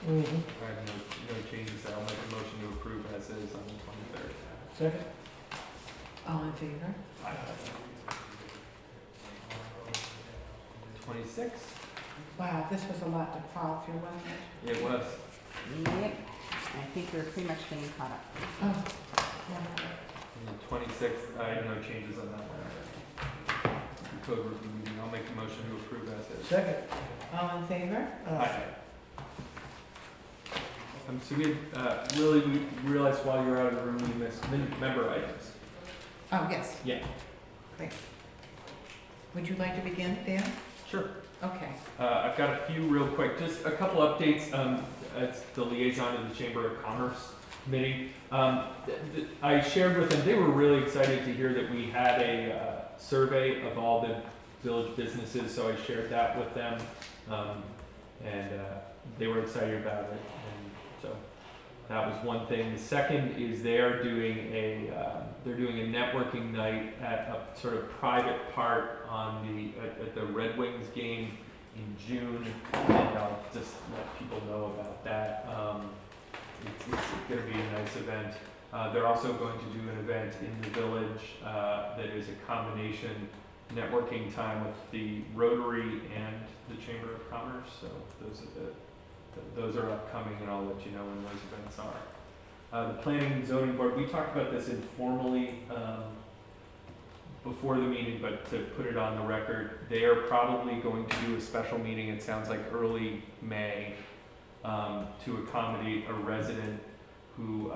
Mm-hmm.
I have no changes. I'll make a motion to approve as is on the 23rd.
Second.
All in favor?
26th?
Wow, this was a lot to plow through, wasn't it?
It was.
Yep, I think we're pretty much getting caught up.
Oh.
On the 26th, I have no changes on that one. The code review meeting, I'll make a motion to approve as is.
Second.
All in favor?
Aye.
So we had, Lily, we realized while you were out of the room, you missed member items.
Oh, yes.
Yeah.
Great. Would you like to begin, Dan?
Sure.
Okay.
I've got a few real quick, just a couple updates. As the liaison to the Chamber of Commerce Committee, I shared with them, they were really excited to hear that we had a survey of all the village businesses, so I shared that with them. And they were excited about it. And so that was one thing. The second is they're doing a networking night at a sort of private part on at the Red Wings game in June, and I'll just let people know about that. It's going to be a nice event. They're also going to do an event in the village that is a combination networking time with the Rotary and the Chamber of Commerce. So those are upcoming, and I'll let you know when those events are. The Planning and Zoning Board, we talked about this informally before the meeting, but to put it on the record, they are probably going to do a special meeting, it sounds like early May, to accommodate a resident who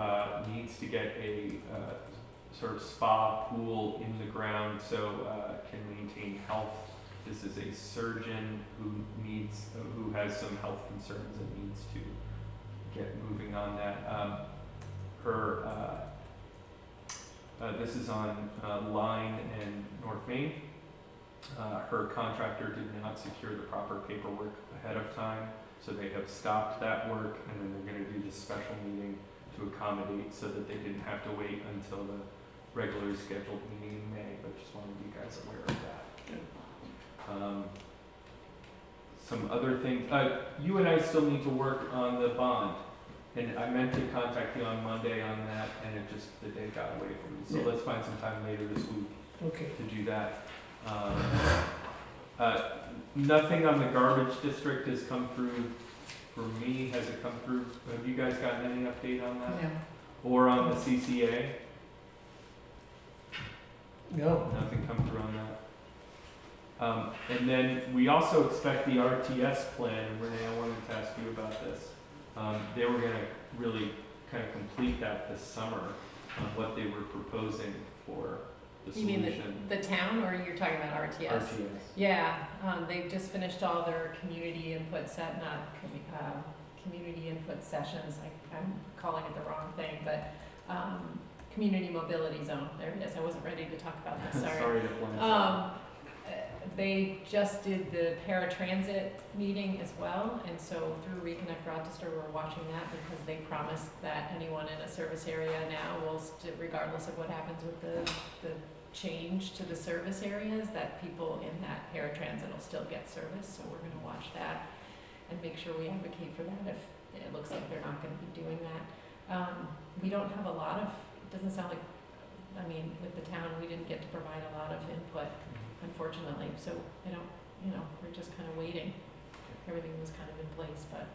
needs to get a sort of spa pool in the ground so can maintain health. This is a surgeon who has some health concerns and needs to get moving on that. This is on Line and North Main. Her contractor did not secure the proper paperwork ahead of time, so they have stopped that work, and then they're going to do this special meeting to accommodate so that they didn't have to wait until the regularly scheduled meeting in May, but just wanted you guys aware of that. Some other things, you and I still need to work on the bond, and I meant to contact you on Monday on that, and the day got away from me, so
Yeah.
let's find some time later this week
Okay.
to do that. Nothing on the garbage district has come through for me. Has it come through? Have you guys gotten any update on that?
No.
Or on the CCA?
No.
Nothing come through on that. And then we also expect the RTS plan, and Renee, I wanted to ask you about this. They were gonna really kind of complete that this summer on what they were proposing for the
You mean
solution.
the town, or you're talking about RTS?
RTS.
Yeah, they've just finished all their community input community input sessions. I'm calling it the wrong thing, but community mobility zone. There it is. I wasn't ready to talk about this. Sorry.
Sorry to blank.
They just did the paratransit meeting as well, and so through Reconnect Rochester, we're watching that because they promised that anyone in a service area now will, regardless of what happens with the change to the service areas, that people in that paratransit will still get service. So we're going to watch that and make sure we advocate for that if it looks like they're not going to be doing that. We don't have a lot of, it doesn't sound like, I mean, with the town, we didn't get to provide a lot of input, unfortunately, so I don't, we're just kind of waiting. Everything was kind of in place, but.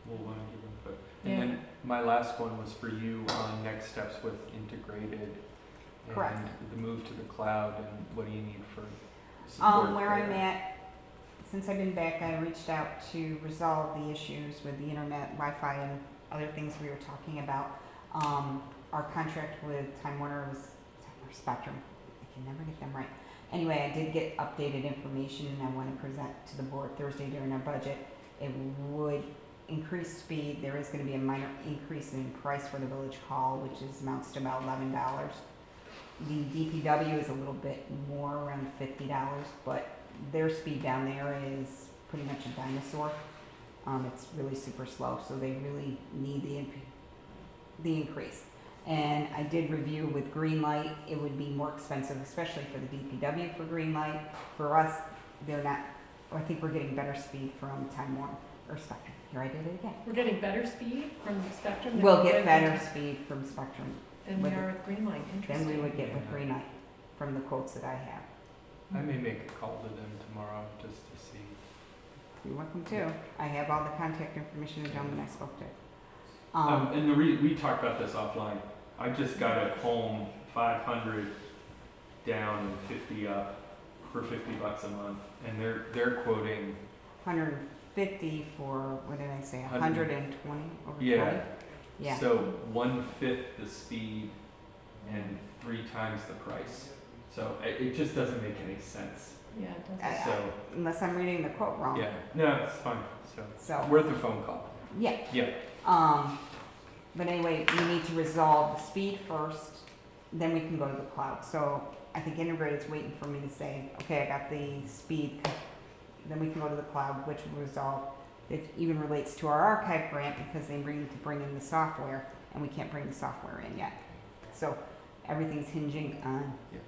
We'll want to give input.
Yeah.
And then my last one was for you on next steps with integrated
Correct.
and the move to the cloud, and what do you need for support
Where
there?
I'm at, since I've been back, I reached out to resolve the issues with the internet, Wi-Fi, and other things we were talking about. Our contract with Time Warner was Spectrum. I can never get them right. Anyway, I did get updated information, and I want to present to the board Thursday during our budget. It would increase speed. There is going to be a minor increase in price for the village hall, which amounts to about $11. The DPW is a little bit more, around $50, but their speed down there is pretty much a dinosaur. It's really super slow, so they really need the increase. And I did review with green light, it would be more expensive, especially for the DPW for green light. For us, they're not, I think we're getting better speed from Time Warner or Spectrum. Here, I did it again.
We're getting better speed from Spectrum? than
We'll
we
get
would
better
with-
speed from Spectrum
Than we
with
are with Greenlight,
than
interesting.
we would get with green light from the quotes that I have.
I may make a call to them tomorrow just to see.
You're welcome to. I have all the contact information of the gentleman I spoke to.
And we talked about this offline. I just got at home 500 down and 50 up for $50 a month, and they're quoting
150 for, what did I say,
100.
120 over
Yeah.
20? Yeah.
So 1/5 the speed and 3 times the price. So it just doesn't make any sense.
Yeah, it does.
I-
So
Unless I'm reading the quote wrong.
yeah, no, it's fine. So
So,
worth a phone call.
yeah.
Yeah.
But anyway, we need to resolve the speed first, then we can go to the cloud. So I think Integrated's waiting for me to say, okay, I got the speed, then we can go to the cloud, which will resolve. It even relates to our archive grant because they need to bring in the software, and we can't bring the software in yet. So everything's hinging on
Yeah.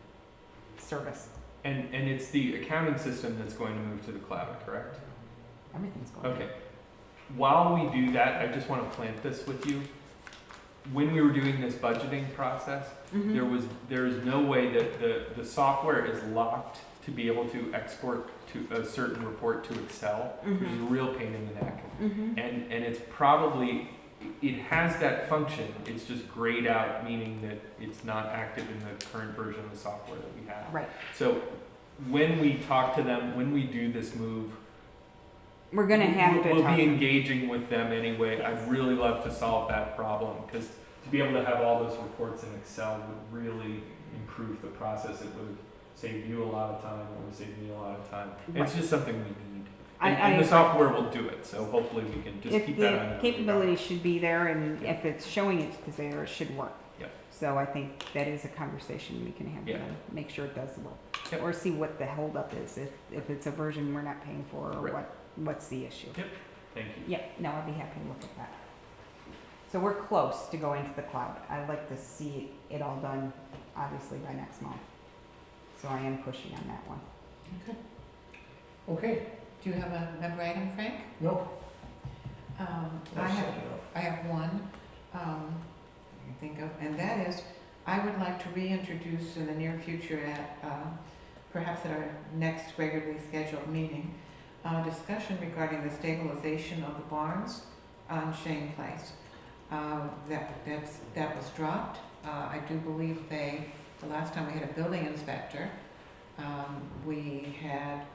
service.
And it's the accounting system that's going to move to the cloud, correct?
Everything's going.
Okay. While we do that, I just want to plant this with you. when we were doing this budgeting process,
Mhm.
there's no way that the software is locked to be able to export to a certain report to Excel, which is a real pain in the neck.
Mhm.
And it's probably, it has that function, it's just grayed out, meaning that it's not active in the current version of the software that we have.
Right.
So when we talk to them, when we do this move,
We're gonna have to
we'll
talk.
be engaging with them anyway. I'd really love to solve that problem, because to be able to have all those reports in Excel would really improve the process. It would save you a lot of time, it would save me a lot of time. It's just something we need. And the
agree.
software will do it, so hopefully we can just
If
keep that on.
the
the radar.
capability should be there, and
Yeah.
if it's showing it's there, it should work.
Yep.
So I think that is a conversation we can have with
Yeah.
them, make sure it does work.
Yep.
Or see what the holdup is, if it's a version we're not paying for, or
Right.
what's the issue.
Thank you.
Yeah, no, I'd be happy to look at that. So we're close to going to the cloud. I'd like to see it all done, obviously, by next month. So I am pushing on that one.
Okay,
Do you have a member item, Frank?
no,
I
I'll
have,
second it.
I have one, I think of, and that is, I would like to reintroduce in the near future at, perhaps at our next regularly scheduled meeting, a discussion regarding the stabilization of the barns on Shane Place. That was dropped. I do believe the last time we had a building inspector, we had,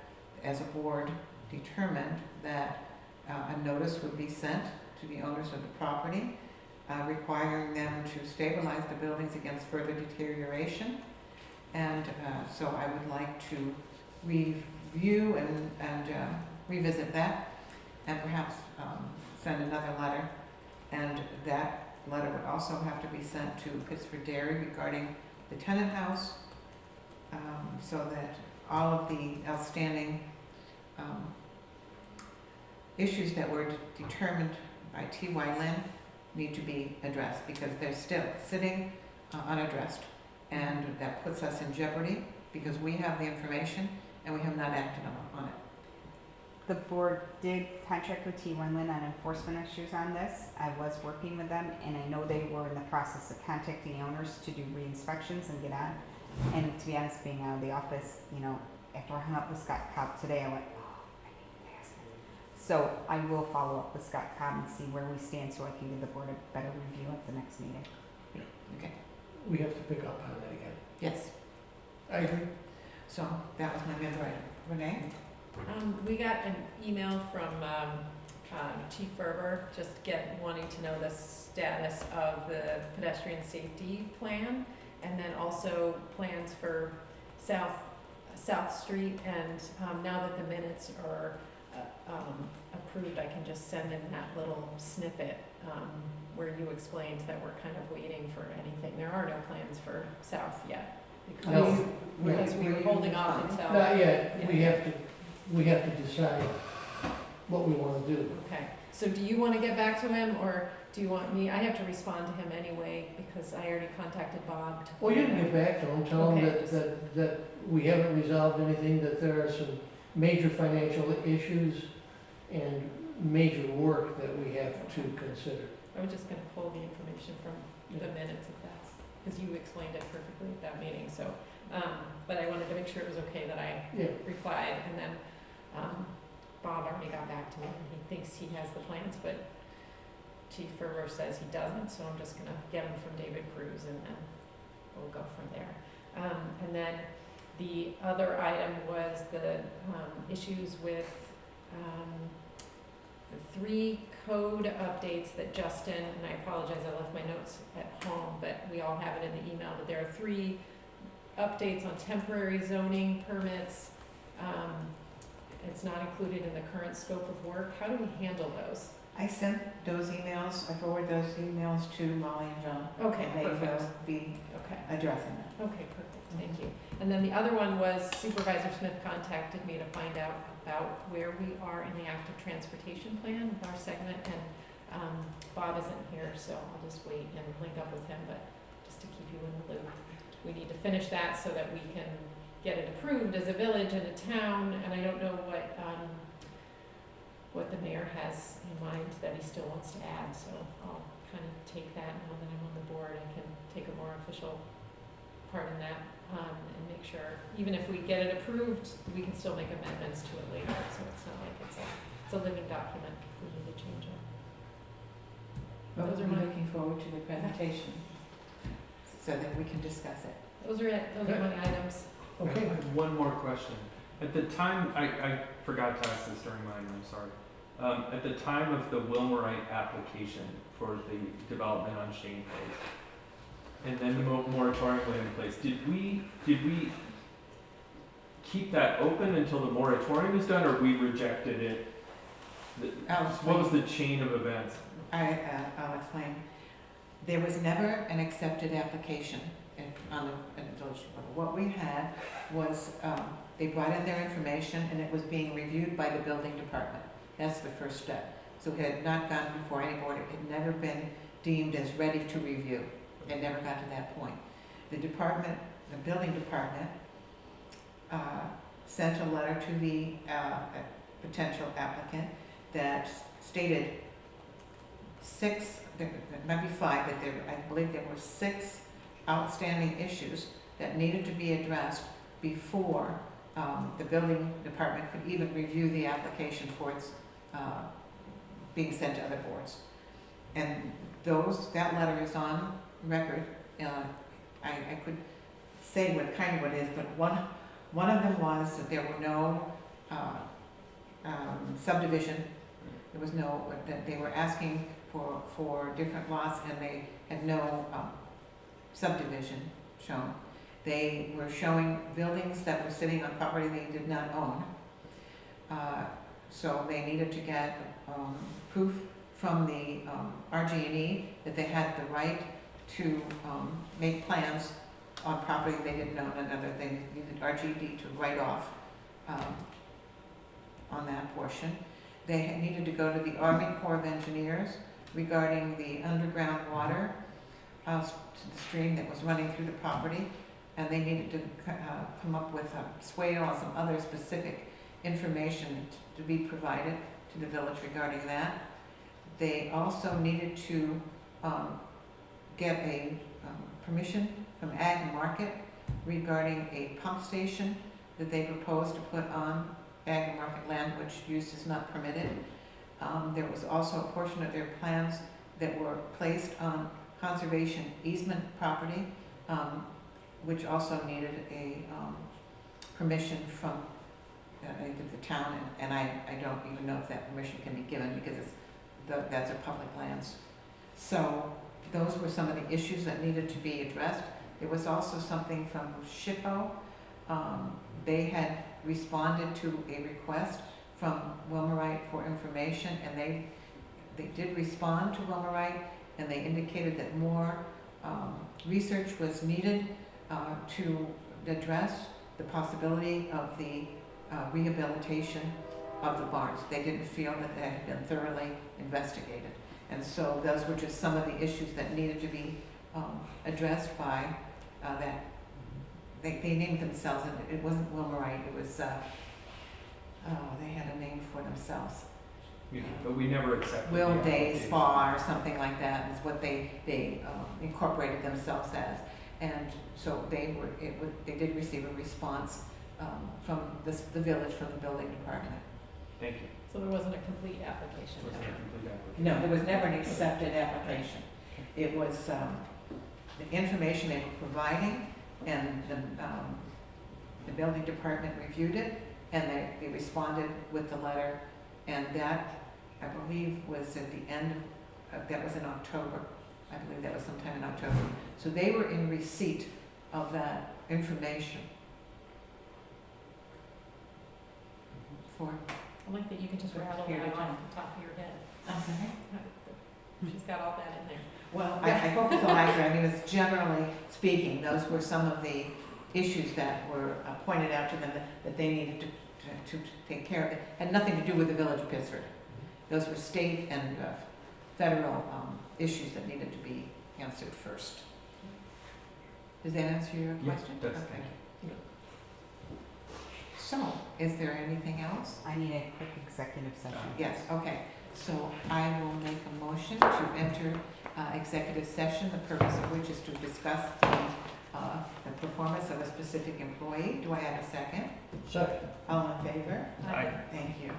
as a board, determined that a notice would be sent to the owners of the property, requiring them to stabilize the buildings against further deterioration. And so I would like to review and revisit that, and perhaps send another letter. And that letter would also have to be sent to Pittsford Dairy regarding the tenant house, so that all of the outstanding issues that were determined by T.Y. Lin need to be addressed, because they're still sitting unaddressed. And that puts us in jeopardy, because we have the information and we have not acted on it.
The board did contract with T1 Lin on enforcement issues on this. I was working with them, and I know they were in the process of contacting the owners to do re-inspections and get on. And to be honest, being out of the office, you know, after I hung up with Scott Cobb today, I went, oh, I need to ask him. So I will follow up with Scott Cobb and see where we stand, so I can give the board a better review at the next meeting.
We have to pick up on that again.
Yes,
I agree.
so that was my member item. Renee?
We got an email from Chief Ferber, just wanting to know the status of the pedestrian safety plan, and then also plans for South Street. And now that the minutes are approved, I can just send in that little snippet where you explained that we're kind of waiting for anything. There are no plans for South yet, because we were holding off until.
Not yet, we have to decide what we wanna do.
Okay, so do you want to get back to him, or do you want me, I have to respond to him anyway, because I already contacted Bob to.
Well, you can get back to them, tell them
Okay.
that we haven't resolved anything, that there are some major financial issues and major work that we have to consider.
I was just gonna pull the information from the minutes if that's, because you explained it perfectly at that meeting, so, but I wanted to make sure it was okay that I
Yeah,
replied, and then, Bob already got back to me, and he thinks he has the plans, but Chief Ferber says he doesn't, so I'm just gonna get them from David Cruz, and then we'll go from there. And then the other item was the, issues with, the 3 code updates that Justin, and I apologize, I left my notes at home, but we all have it in the email, but there are 3 updates on temporary zoning permits. It's not included in the current scope of work. How do we handle those?
I sent those emails, I forwarded those emails to Molly and John.
Okay,
And they
perfect.
will be
Okay,
addressing that.
okay, perfect, thank you. And then the other one was Supervisor Smith contacted me to find out about where we are in the active transportation plan with our segment, and Bob isn't here, so I'll just wait and link up with him, but just to keep you in the loop. We need to finish that so that we can get it approved as a village and a town, and I don't know what the mayor has in mind that he still wants to add, so I'll kind of take that now that I'm on the board and can take a more official part in that, and make sure, even if we get it approved, we can still make amendments to it later, so it's not like it's a living document if we need to change it.
But
Those are
we're
my-
looking forward to the presentation.
So that we can discuss it.
Those are it, those are my items.
I
Okay,
have one more question. At the time, I forgot to ask this during mine, I'm sorry. At the time of the Wilmerite application for the development on Shane Place, and then the moratorium went in place, did we keep that open until the moratorium is done, or we rejected it? What was the chain of events?
I'll explain. There was never an accepted application on the village level. What we had was, they brought in their information and it was being reviewed by the building department. That's the first step. So it had not gone before any board, it had never been deemed as ready to review. It never got to that point. The building department, sent a letter to the potential applicant that stated there might be 5, but I believe there were 6 outstanding issues that needed to be addressed before the building department could even review the application for its being sent to other boards. And that letter is on record. I could say what it is, but one of them was that there were no subdivision. There was no, that they were asking for different lots and they had no subdivision shown. They were showing buildings that were sitting on property they did not own. So they needed to get proof from the RG&E that they had the right to make plans on property they didn't own. Another thing, they needed RG&E to write off on that portion. They needed to go to the Army Corps of Engineers regarding the underground water to the stream that was running through the property, and they needed to come up with a swale or some other specific information to be provided to the village regarding that. They also needed to get a permission from Ag Market regarding a pump station that they proposed to put on Ag Market land, which use is not permitted. There was also a portion of their plans that were placed on conservation easement property, which also needed a permission from either the town, and I don't even know if that permission can be given because that's our public lands. So those were some of the issues that needed to be addressed. There was also something from SHPO. They had responded to a request from Wilmerite for information, and they did respond to Wilmerite, and they indicated that more research was needed to address the possibility of the rehabilitation of the barns. They didn't feel that that had been thoroughly investigated. And so those were just some of the issues that needed to be addressed by that. They named themselves, and it wasn't Wilmerite, it was, they had a name for themselves.
But we never accepted.
Will
the
Day
application.
Spa or something like that is what they incorporated themselves as. And so they did receive a response from the village, from the building department.
Thank you.
So there wasn't a complete application.
Was that a complete application?
No, there was never an accepted application. It was the information they were providing, and the building department reviewed it, and they responded with the letter, and that, I believe, was at the end of, that was in October. I believe that was sometime in October. So they were in receipt of that information. For,
I like that you can just rattle
Here,
that
the
off
time.
the top of your head.
I'm sorry?
She's got all that in there.
Well, I hope it's a library. I mean, it's generally speaking, those were some of the issues that were pointed out to them that they needed to take care of. It had nothing to do with the village of Pittsford. Those were state and federal issues that needed to be answered first. Does that answer your
Yeah,
question?
it does.
Okay. So, is there anything else?
I need a quick executive session.
Yes, okay. So I will make a motion to enter executive session, the purpose of which is to discuss the performance of a specific employee. Do I have a second?
Second.
All in favor?
Aye.
Thank you.